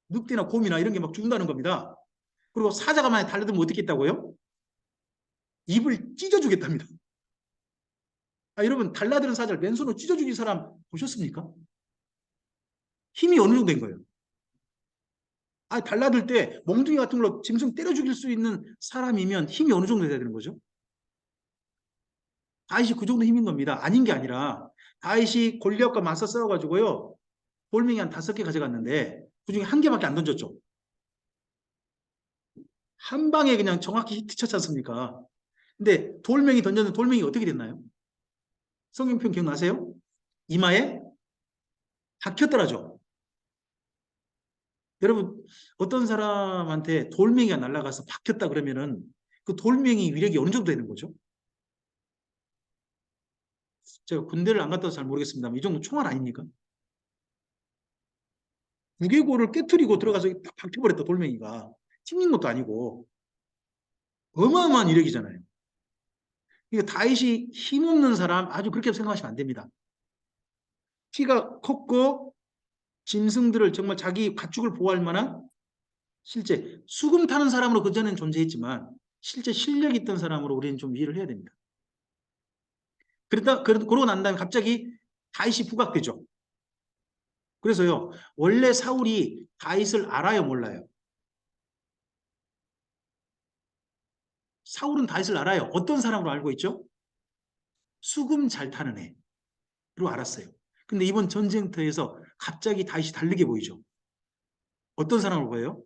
늑대나 곰이나 이런 게 막 죽는다는 겁니다. 그리고 사자가 만약 달려들면 어떻게 했다고요? 입을 찢어주겠답니다. 아, 여러분 달라드는 사자를 맨손으로 찢어 죽인 사람 보셨습니까? 힘이 어느 정도 된 거예요. 아, 달라들 때 몽둥이 같은 걸로 짐승 때려 죽일 수 있는 사람이면 힘이 어느 정도 돼야 되는 거죠? 다윗이 그 정도 힘인 겁니다. 아닌 게 아니라 다윗이 골리앗과 맞서 싸워가지고요. 돌멩이 한 5개 가져갔는데 그중에 한 개밖에 안 던졌죠. 한 방에 그냥 정확히 히트 쳤지 않습니까? 근데 돌멩이 던졌는데 돌멩이 어떻게 됐나요? 성경편 기억나세요? 이마에 박혔더라죠. 여러분 어떤 사람한테 돌멩이가 날아가서 박혔다 그러면은 그 돌멩이 위력이 어느 정도 되는 거죠? 제가 군대를 안 갔다 와서 잘 모르겠습니다만 이 정도 총알 아닙니까? 무게고를 깨트리고 들어가서 딱 박혀버렸다 돌멩이가 튕긴 것도 아니고 어마어마한 위력이잖아요. 그러니까 다윗이 힘없는 사람 아주 그렇게 생각하시면 안 됩니다. 키가 컸고 짐승들을 정말 자기 가축을 보호할 만한 실제 수금 타는 사람으로 그전에는 존재했지만 실제 실력 있던 사람으로 우리는 좀 이해를 해야 됩니다. 그러고 난 다음에 갑자기 다윗이 부각되죠. 그래서요, 원래 사울이 다윗을 알아요, 몰라요? 사울은 다윗을 알아요. 어떤 사람으로 알고 있죠? 수금 잘 타는 애로 알았어요. 근데 이번 전쟁터에서 갑자기 다윗이 다르게 보이죠. 어떤 사람으로 보여요?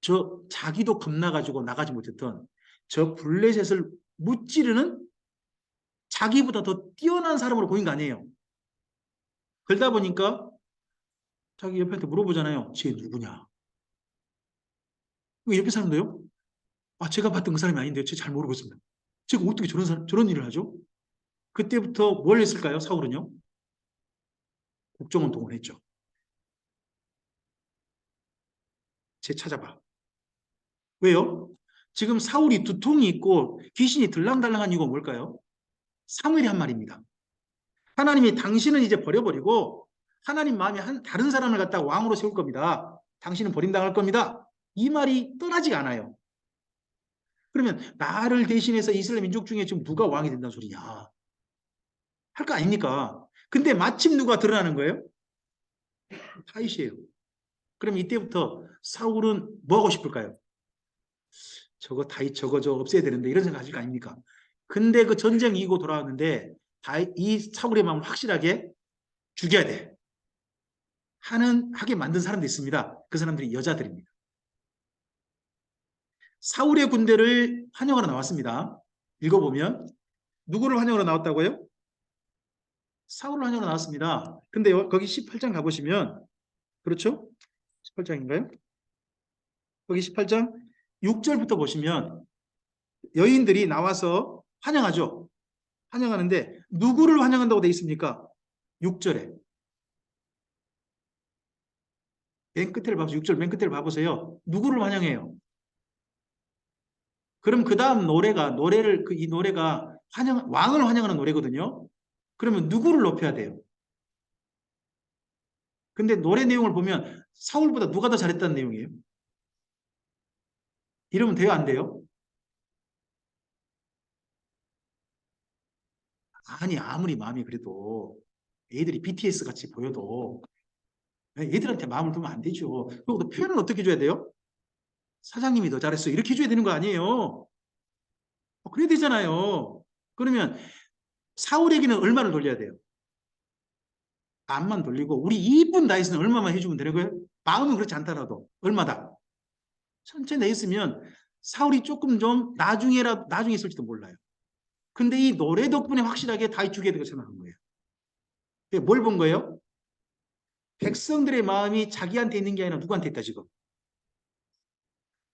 저 자기도 겁나가지고 나가지 못했던 저 블레셋을 무찌르는 자기보다 더 뛰어난 사람으로 보인 거 아니에요. 그러다 보니까 자기 옆에한테 물어보잖아요. 쟤 누구냐? 옆에 사람도요? 아, 제가 봤던 그 사람이 아닌데요. 쟤 잘 모르고 있습니다. 제가 어떻게 저런 일을 하죠? 그때부터 뭘 했을까요? 사울은요? 국정원동을 했죠. 쟤 찾아봐. 왜요? 지금 사울이 두통이 있고 귀신이 들랑달랑한 이유가 뭘까요? 사무엘이 한 말입니다. 하나님이 당신은 이제 버려버리고 하나님 마음이 다른 사람을 갖다가 왕으로 세울 겁니다. 당신은 버림당할 겁니다. 이 말이 떠나지가 않아요. 그러면 나를 대신해서 이스라엘 민족 중에 지금 누가 왕이 된다는 소리냐? 할 거 아닙니까? 근데 마침 누가 드러나는 거예요? 다윗이에요. 그럼 이때부터 사울은 뭐 하고 싶을까요? 저거 다윗 저거 저 없애야 되는데 이런 생각 하실 거 아닙니까? 근데 그 전쟁 이기고 돌아왔는데 다윗 이 사울의 마음을 확실하게 죽여야 돼. 하게 만든 사람도 있습니다. 그 사람들이 여자들입니다. 사울의 군대를 환영하러 나왔습니다. 읽어보면 누구를 환영하러 나왔다고요? 사울을 환영하러 나왔습니다. 근데 거기 18장 가보시면 그렇죠? 18장인가요? 거기 18장 6절부터 보시면 여인들이 나와서 환영하죠. 환영하는데 누구를 환영한다고 돼 있습니까? 6절에. 맨 끝을 봐보세요. 6절 맨 끝을 봐보세요. 누구를 환영해요? 그럼 그 다음 이 노래가 왕을 환영하는 노래거든요. 그러면 누구를 높여야 돼요? 근데 노래 내용을 보면 사울보다 누가 더 잘했다는 내용이에요. 이러면 돼요, 안 돼요? 아니, 아무리 마음이 그래도 애들이 BTS 같이 보여도 애들한테 마음을 두면 안 되죠. 그리고 표현은 어떻게 줘야 돼요? 사장님이 더 잘했어. 이렇게 해줘야 되는 거 아니에요. 그래야 되잖아요. 그러면 사울에게는 얼마를 돌려야 돼요? 반만 돌리고 우리 이쁜 다이스는 얼마만 해주면 되는 거예요? 마음은 그렇지 않더라도 얼마다? 천천히 내 있으면 사울이 조금 좀 나중에 있을지도 몰라요. 근데 이 노래 덕분에 확실하게 다윗 죽여야 되고 생각한 거예요. 뭘 본 거예요? 백성들의 마음이 자기한테 있는 게 아니라 누구한테 있다 지금.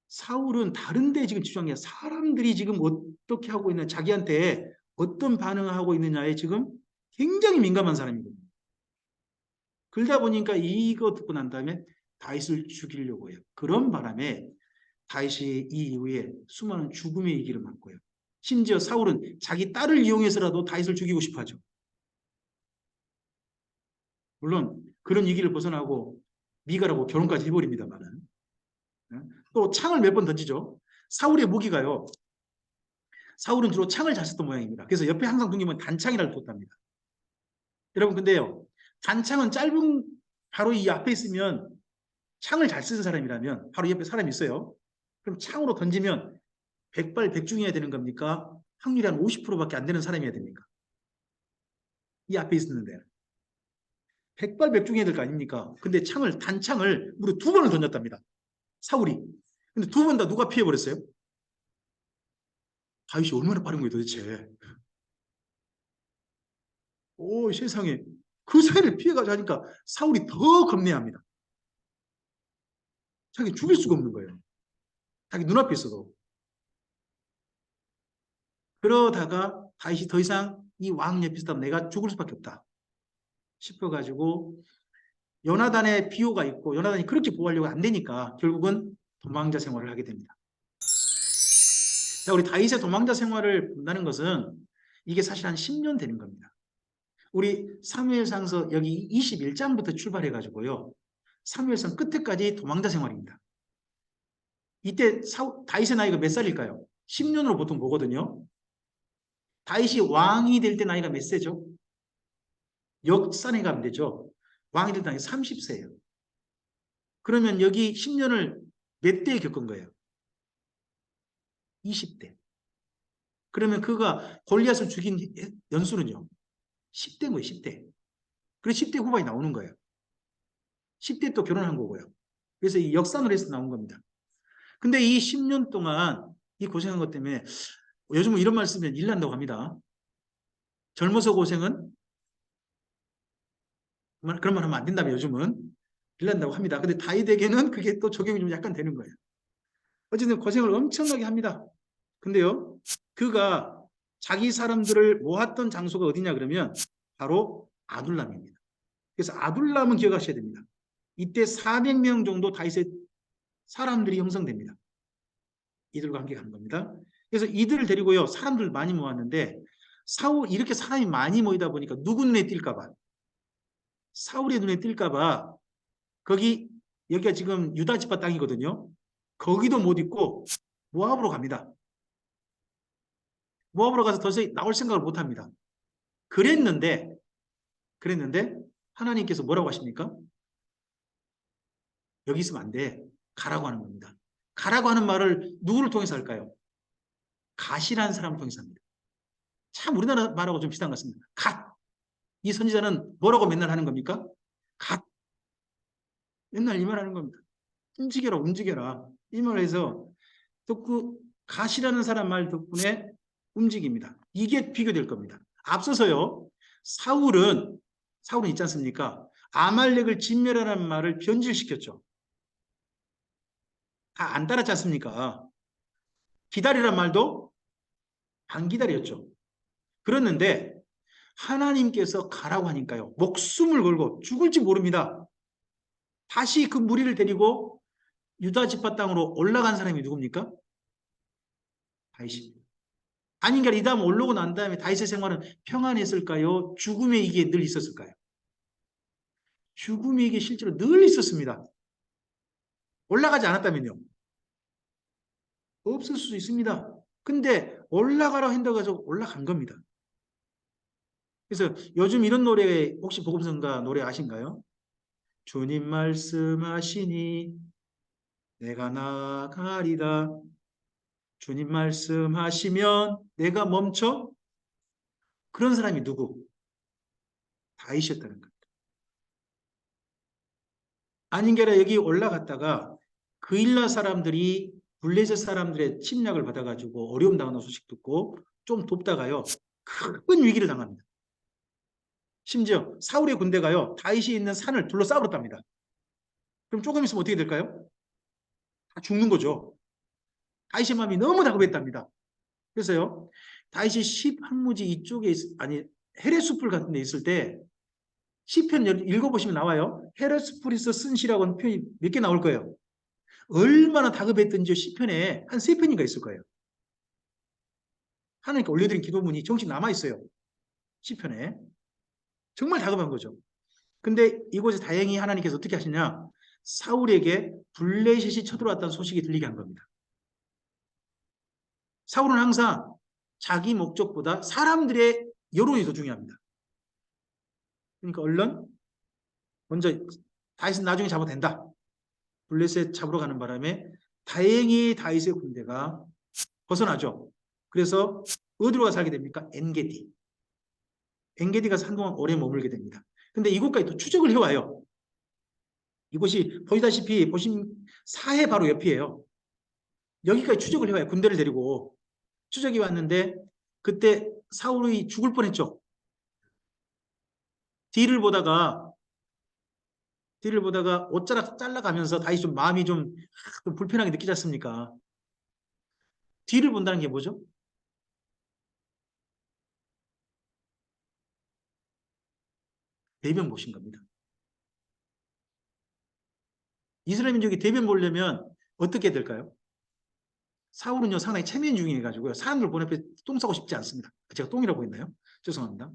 사울은 다른 데 지금 집중한 게 아니라 사람들이 지금 어떻게 하고 있는 자기한테 어떤 반응을 하고 있느냐에 지금 굉장히 민감한 사람이거든요. 그러다 보니까 이거 듣고 난 다음에 다윗을 죽이려고 해요. 그런 바람에 다윗이 이 이후에 수많은 죽음의 위기를 맞고요. 심지어 사울은 자기 딸을 이용해서라도 다윗을 죽이고 싶어 하죠. 물론 그런 위기를 벗어나고 미갈하고 결혼까지 해버립니다만은. 또 창을 몇 번 던지죠. 사울의 무기가요. 사울은 주로 창을 잘 썼던 모양입니다. 그래서 옆에 항상 둥기면 단창이라고 뒀답니다. 여러분 근데요. 단창은 짧은 바로 이 앞에 있으면 창을 잘 쓰는 사람이라면 바로 옆에 사람이 있어요. 그럼 창으로 던지면 백발백중이어야 되는 겁니까? 확률이 한 50%밖에 안 되는 사람이어야 됩니까? 이 앞에 있었는데 백발백중해야 될 거 아닙니까? 근데 단창을 무려 2번을 던졌답니다. 사울이. 근데 2번 다 누가 피해버렸어요? 다윗이 얼마나 빠른 거예요 도대체. 오 세상에. 그 사이를 피해가지고 하니까 사울이 더 겁내합니다. 자기 죽일 수가 없는 거예요. 자기 눈앞에 있어도. 그러다가 다윗이 더 이상 이 왕 옆에 있다 내가 죽을 수밖에 없다 싶어가지고 요나단의 비호가 있고 요나단이 그렇게 보호하려고 안 되니까 결국은 도망자 생활을 하게 됩니다. 자, 우리 다윗의 도망자 생활을 본다는 것은 이게 사실 한 10년 되는 겁니다. 우리 사무엘상서 여기 21장부터 출발해가지고요. 사무엘상 끝에까지 도망자 생활입니다. 이때 다윗의 나이가 몇 살일까요? 10년으로 보통 보거든요. 다윗이 왕이 될 때 나이가 몇 세죠? 역산에 가면 되죠. 왕이 될 때 나이가 30세예요. 그러면 여기 10년을 몇 대에 겪은 거예요? 20대. 그러면 그가 골리앗을 죽인 연수는요? 10대인 거예요, 10대. 그래서 10대 후반이 나오는 거예요. 10대 또 결혼한 거고요. 그래서 이 역산으로 해서 나온 겁니다. 근데 이 10년 동안 이 고생한 것 때문에 요즘은 이런 말 쓰면 일 난다고 합니다. 젊어서 고생은 그런 말 하면 안 된다며 요즘은 일 난다고 합니다. 근데 다윗에게는 그게 또 적용이 좀 약간 되는 거예요. 어쨌든 고생을 엄청나게 합니다. 근데요, 그가 자기 사람들을 모았던 장소가 어디냐 그러면 바로 아둘람입니다. 그래서 아둘람은 기억하셔야 됩니다. 이때 400명 정도 다윗의 사람들이 형성됩니다. 이들과 함께 가는 겁니다. 그래서 이들을 데리고요, 사람들 많이 모았는데 사울 이렇게 사람이 많이 모이다 보니까 누구 눈에 띌까봐, 사울의 눈에 띌까봐 여기가 지금 유다 지파 땅이거든요. 거기도 못 있고 모압으로 갑니다. 모압으로 가서 더 이상 나올 생각을 못 합니다. 그랬는데 하나님께서 뭐라고 하십니까? 여기 있으면 안 돼. 가라고 하는 겁니다. 가라고 하는 말을 누구를 통해서 할까요? 갓이라는 사람을 통해서 합니다. 참 우리나라 말하고 좀 비슷한 것 같습니다. 갓. 이 선지자는 뭐라고 맨날 하는 겁니까? 갓. 맨날 이 말 하는 겁니다. 움직여라, 움직여라. 이 말을 해서 또 그 갓이라는 사람 말 덕분에 움직입니다. 이게 비교될 겁니다. 앞서서요. 사울은 있지 않습니까? 아말렉을 진멸하라는 말을 변질시켰죠. 다 안 따랐지 않습니까? 기다리란 말도 안 기다렸죠. 그랬는데 하나님께서 가라고 하니까요. 목숨을 걸고 죽을지 모릅니다. 다시 그 무리를 데리고 유다 지파 땅으로 올라간 사람이 누굽니까? 다윗입니다. 아닌가 이 다음 올라오고 난 다음에 다윗의 생활은 평안했을까요? 죽음의 이게 늘 있었을까요? 죽음의 이게 실제로 늘 있었습니다. 올라가지 않았다면요? 없을 수 있습니다. 근데 올라가라 한다고 해서 올라간 겁니다. 그래서 요즘 이런 노래 혹시 복음성가 노래 아신가요? 주님 말씀하시니 내가 나가리다. 주님 말씀하시면 내가 멈춰? 그런 사람이 누구? 다윗이었다는 겁니다. 아닌 게 아니라 여기 올라갔다가 그일라 사람들이 블레셋 사람들의 침략을 받아가지고 어려움 당하는 소식 듣고 좀 돕다가요. 큰 위기를 당합니다. 심지어 사울의 군대가요. 다윗이 있는 산을 둘러싸버렸답니다. 그럼 조금 있으면 어떻게 될까요? 다 죽는 거죠. 다윗의 마음이 너무 다급했답니다. 그래서요. 다윗이 십항무지 이쪽에 아니 헤레스풀 같은 데 있을 때 시편 읽어보시면 나와요. 헤레스풀에서 쓴 시라고 하는 표현이 몇 개 나올 거예요. 얼마나 다급했던지 시편에 한 3편인가 있을 거예요. 하나님께 올려드린 기도문이 정식 남아있어요. 시편에. 정말 다급한 거죠. 근데 이곳에 다행히 하나님께서 어떻게 하시냐. 사울에게 블레셋이 쳐들어왔다는 소식이 들리게 한 겁니다. 사울은 항상 자기 목적보다 사람들의 여론이 더 중요합니다. 그러니까 얼른 먼저 다윗은 나중에 잡아도 된다. 블레셋 잡으러 가는 바람에 다행히 다윗의 군대가 벗어나죠. 그래서 어디로 가서 살게 됩니까? 엔게디. 엔게디 가서 한동안 오래 머물게 됩니다. 근데 이곳까지 또 추적을 해와요. 이곳이 보시다시피 사해 바로 옆이에요. 여기까지 추적을 해와요. 군대를 데리고 추적이 왔는데 그때 사울이 죽을 뻔했죠. 뒤를 보다가 옷자락 잘라가면서 다시 좀 마음이 좀 불편하게 느끼지 않습니까? 뒤를 본다는 게 뭐죠? 대변 보신 겁니다. 이스라엘 민족이 대변 보려면 어떻게 될까요? 사울은요 상당히 체면 중이해가지고요 사람들 보내 앞에 똥 싸고 싶지 않습니다. 제가 똥이라고 했나요? 죄송합니다.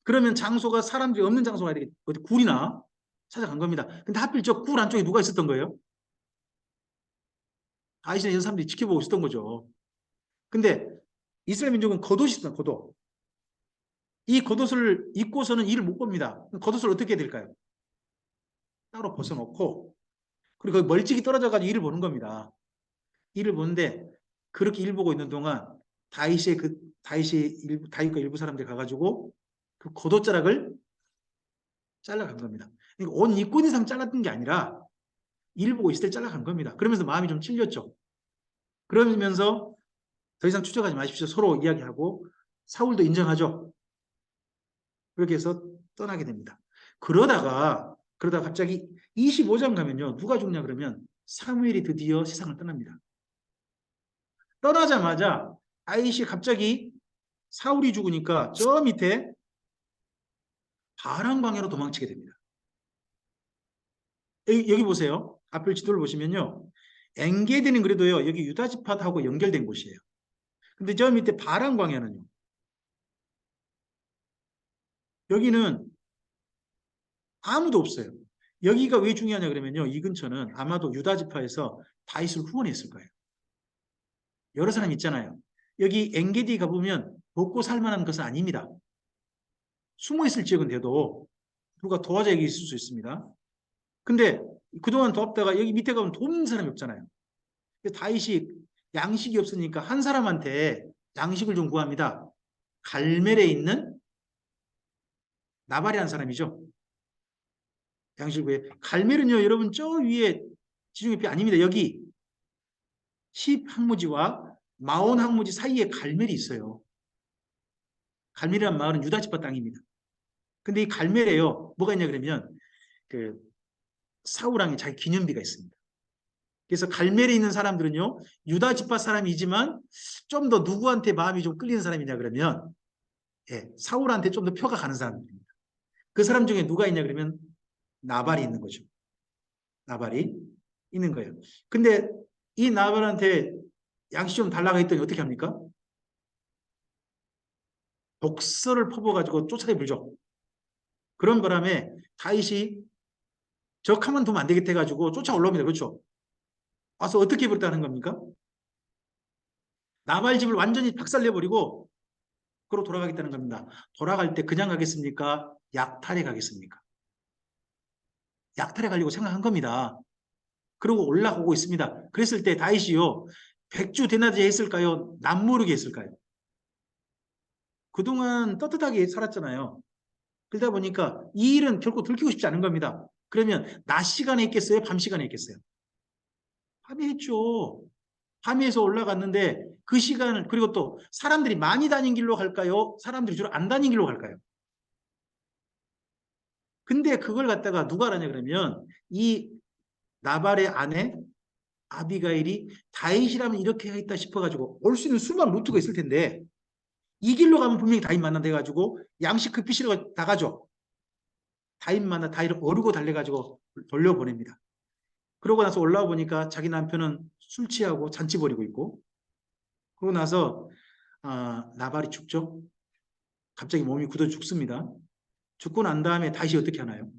그러면 장소가 사람들이 없는 장소가 되게 어디 굴이나 찾아간 겁니다. 근데 하필 저 굴 안쪽에 누가 있었던 거예요? 다윗이나 이런 사람들이 지켜보고 있었던 거죠. 근데 이스라엘 민족은 겉옷이 있습니다. 겉옷. 이 겉옷을 입고서는 일을 못 봅니다. 겉옷을 어떻게 해야 될까요? 따로 벗어놓고 그리고 멀찍이 떨어져가지고 일을 보는 겁니다. 일을 보는데 그렇게 일 보고 있는 동안 다윗과 일부 사람들이 가가지고 그 겉옷자락을 잘라간 겁니다. 그러니까 옷 입고 있는 이상 잘랐던 게 아니라 일 보고 있을 때 잘라간 겁니다. 그러면서 마음이 좀 찔렸죠. 그러면서 더 이상 추적하지 마십시오. 서로 이야기하고 사울도 인정하죠. 그렇게 해서 떠나게 됩니다. 그러다가 갑자기 25장 가면요. 누가 죽냐 그러면 사무엘이 드디어 세상을 떠납니다. 떠나자마자 다윗이 갑자기 사울이 죽으니까 저 밑에 바람 방향으로 도망치게 됩니다. 여기 보세요. 앞을 지도를 보시면요. 엔게디는 그래도요. 여기 유다 지파하고 연결된 곳이에요. 근데 저 밑에 바람 광야는요. 여기는 아무도 없어요. 여기가 왜 중요하냐 그러면요. 이 근처는 아마도 유다 지파에서 다윗을 후원했을 거예요. 여러 사람 있잖아요. 여기 엔게디 가보면 먹고 살만한 것은 아닙니다. 숨어있을 지역은 돼도 누가 도와줘 있을 수 있습니다. 근데 그동안 도왔다가 여기 밑에 가면 돕는 사람이 없잖아요. 다윗이 양식이 없으니까 한 사람한테 양식을 좀 구합니다. 갈멜에 있는 나발이라는 사람이죠. 양식을 구해. 갈멜은요, 여러분 저 위에 지중해피 아닙니다. 여기 10항무지와 마온 항무지 사이에 갈멜이 있어요. 갈멜이라는 마을은 유다 지파 땅입니다. 근데 이 갈멜에요, 뭐가 있냐 그러면 그 사울왕의 자기 기념비가 있습니다. 그래서 갈멜에 있는 사람들은요, 유다 지파 사람이지만 좀 더 누구한테 마음이 좀 끌리는 사람이냐 그러면 사울한테 좀 더 표가 가는 사람들입니다. 그 사람 중에 누가 있냐 그러면 나발이 있는 거죠. 나발이 있는 거예요. 근데 이 나발한테 양식 좀 달라고 했더니 어떻게 합니까? 독서를 퍼부어가지고 쫓아내 불죠. 그런 바람에 다윗이 저 가만 두면 안 되겠다 해가지고 쫓아 올라옵니다. 그렇죠? 와서 어떻게 해버렸다는 겁니까? 나발 집을 완전히 박살내버리고 그로 돌아가겠다는 겁니다. 돌아갈 때 그냥 가겠습니까? 약탈해 가겠습니까? 약탈해 가려고 생각한 겁니다. 그러고 올라오고 있습니다. 그랬을 때 다윗이요, 백주 대낮에 했을까요? 남모르게 했을까요? 그동안 떳떳하게 살았잖아요. 그러다 보니까 이 일은 결코 들키고 싶지 않은 겁니다. 그러면 낮 시간에 했겠어요? 밤 시간에 했겠어요? 밤에 했죠. 밤에 해서 올라갔는데 그 시간을, 그리고 또 사람들이 많이 다닌 길로 갈까요? 사람들이 주로 안 다닌 길로 갈까요? 근데 그걸 갖다가 누가 하냐 그러면 이 나발의 아내 아비가일이 다윗이라면 이렇게 하겠다 싶어가지고 올 수 있는 수많은 루트가 있을 텐데 이 길로 가면 분명히 다윗 만난다 해가지고 양식 급히 실어 나가죠. 다윗 만나 다윗을 어르고 달래가지고 돌려보냅니다. 그러고 나서 올라와 보니까 자기 남편은 술 취하고 잔치 벌이고 있고, 그러고 나서 나발이 죽죠. 갑자기 몸이 굳어 죽습니다. 죽고 난 다음에 다윗이 어떻게 하나요?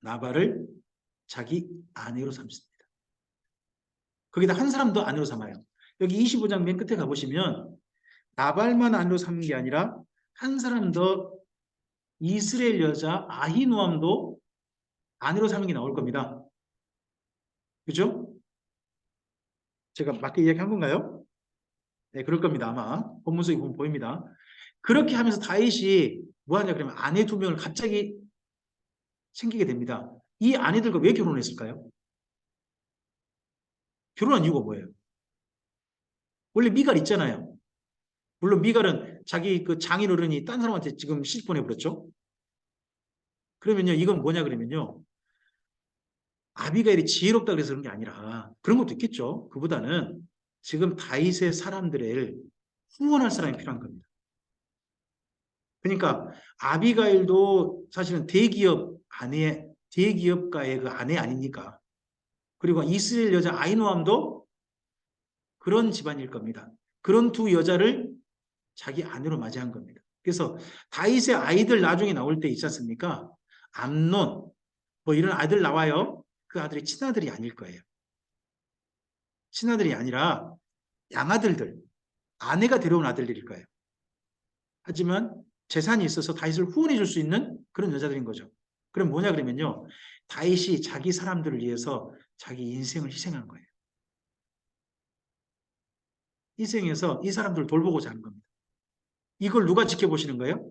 나발을 자기 아내로 삼습니다. 거기다 한 사람도 아내로 삼아요. 여기 25장 맨 끝에 가보시면 나발만 아내로 삼는 게 아니라 한 사람 더 이스라엘 여자 아히노암도 아내로 삼는 게 나올 겁니다. 그죠? 제가 맞게 이야기한 건가요? 네, 그럴 겁니다. 아마 본문 속에 보면 보입니다. 그렇게 하면서 다윗이 뭐 하냐 그러면 아내 두 명을 갑자기 생기게 됩니다. 이 아내들과 왜 결혼했을까요? 결혼한 이유가 뭐예요? 원래 미갈 있잖아요. 물론 미갈은 자기 그 장인어른이 딴 사람한테 지금 시집 보내버렸죠. 그러면요, 이건 뭐냐 그러면요, 아비가일이 지혜롭다 그래서 그런 게 아니라 그런 것도 있겠죠. 그보다는 지금 다윗의 사람들을 후원할 사람이 필요한 겁니다. 그러니까 아비가일도 사실은 대기업가의 그 아내 아닙니까? 그리고 이스라엘 여자 아히노암도 그런 집안일 겁니다. 그런 두 여자를 자기 아내로 맞이한 겁니다. 그래서 다윗의 아이들 나중에 나올 때 있지 않습니까? 암논 뭐 이런 아들 나와요. 그 아들이 친아들이 아닐 거예요. 친아들이 아니라 양아들들, 아내가 데려온 아들들일 거예요. 하지만 재산이 있어서 다윗을 후원해 줄 수 있는 그런 여자들인 거죠. 그럼 뭐냐 그러면요, 다윗이 자기 사람들을 위해서 자기 인생을 희생한 거예요. 희생해서 이 사람들을 돌보고자 하는 겁니다. 이걸 누가 지켜보시는 거예요?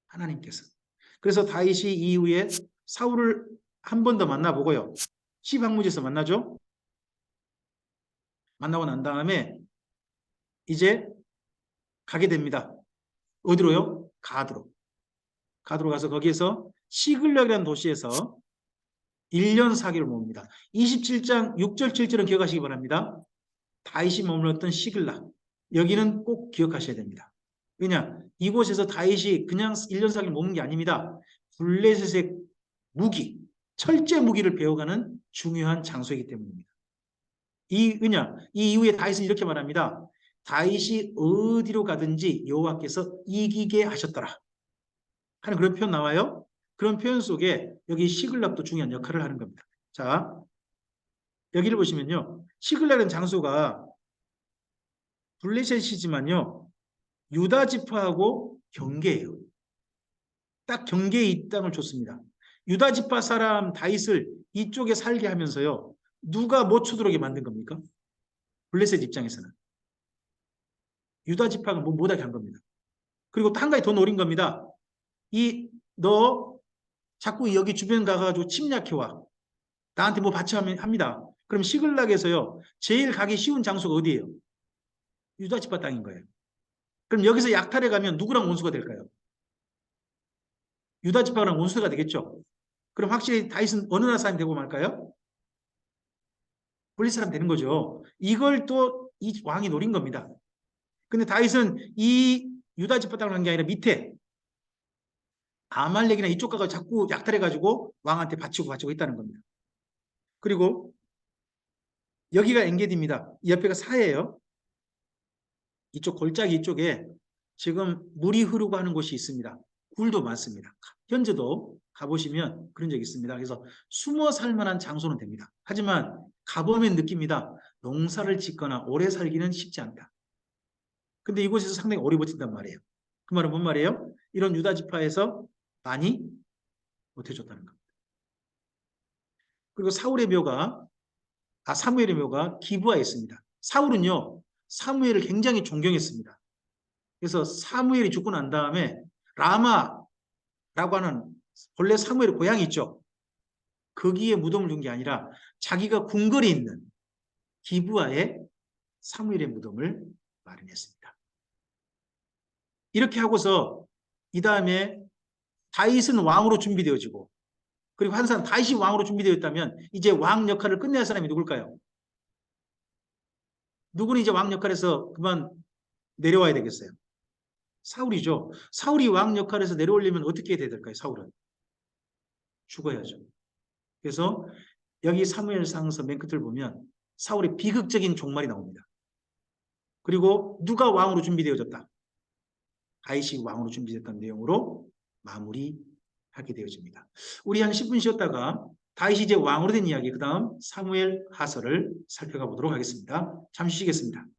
하나님께서. 그래서 다윗이 이후에 사울을 한 번 더 만나보고요, 시방무지에서 만나죠. 만나고 난 다음에 이제 가게 됩니다. 어디로요? 가드로. 가드로 가서 거기에서 시글락이라는 도시에서 1년 4개월 봅니다. 27장 6절 7절은 기억하시기 바랍니다. 다윗이 머물렀던 시글락. 여기는 꼭 기억하셔야 됩니다. 왜냐? 이곳에서 다윗이 그냥 1년 4개월 머문 게 아닙니다. 블레셋의 무기, 철제 무기를 배워가는 중요한 장소이기 때문입니다. 이 이후에 다윗은 이렇게 말합니다. 다윗이 어디로 가든지 여호와께서 이기게 하셨더라 하는 그런 표현 나와요. 그런 표현 속에 여기 시글락도 중요한 역할을 하는 겁니다. 자, 여기를 보시면요, 시글락이라는 장소가 블레셋이지만요. 유다 지파하고 경계예요. 딱 경계에 이 땅을 줬습니다. 유다 지파 사람 다윗을 이쪽에 살게 하면서요. 누가 못 쳐들어오게 만든 겁니까? 블레셋 입장에서는. 유다 지파가 못하게 한 겁니다. 그리고 또 한 가지 더 노린 겁니다. 너 자꾸 여기 주변 가가지고 침략해와. 나한테 뭐 받쳐 합니다. 그럼 시글락에서요. 제일 가기 쉬운 장소가 어디예요? 유다 지파 땅인 거예요. 그럼 여기서 약탈해 가면 누구랑 원수가 될까요? 유다 지파랑 원수가 되겠죠. 그럼 확실히 다윗은 어느 나라 사람이 되고 말까요? 블레셋 사람 되는 거죠. 이걸 또 이 왕이 노린 겁니다. 근데 다윗은 이 유다 지파 땅을 한 게 아니라 밑에 아말렉이나 이쪽 가서 자꾸 약탈해가지고 왕한테 바치고 있다는 겁니다. 그리고 여기가 엔게디입니다. 이 옆에가 사해예요. 이쪽 골짜기 이쪽에 지금 물이 흐르고 하는 곳이 있습니다. 굴도 많습니다. 현재도 가보시면 그런 적이 있습니다. 그래서 숨어 살 만한 장소는 됩니다. 하지만 가보면 느낍니다. 농사를 짓거나 오래 살기는 쉽지 않다. 근데 이곳에서 상당히 오래 버틴단 말이에요. 그 말은 뭔 말이에요? 이런 유다 지파에서 많이 못해줬다는 겁니다. 그리고 사무엘의 묘가 기브아에 있습니다. 사울은요, 사무엘을 굉장히 존경했습니다. 그래서 사무엘이 죽고 난 다음에 라마라고 하는 본래 사무엘의 고향이 있죠. 거기에 무덤을 둔 게 아니라 자기가 궁궐에 있는 기브아에 사무엘의 무덤을 마련했습니다. 이렇게 하고서 이 다음에 다윗은 왕으로 준비되어지고 그리고 한 사람 다윗이 왕으로 준비되었다면 이제 왕 역할을 끝낼 사람이 누굴까요? 누구는 이제 왕 역할에서 그만 내려와야 되겠어요? 사울이죠. 사울이 왕 역할에서 내려오려면 어떻게 해야 될까요? 사울은 죽어야죠. 그래서 여기 사무엘상서 맨 끝을 보면 사울의 비극적인 종말이 나옵니다. 그리고 누가 왕으로 준비되어졌다? 다윗이 왕으로 준비됐다는 내용으로 마무리하게 되어집니다. 우리 한 10분 쉬었다가 다윗이 이제 왕으로 된 이야기 그 다음 사무엘 하서를 살펴가 보도록 하겠습니다. 잠시 쉬겠습니다.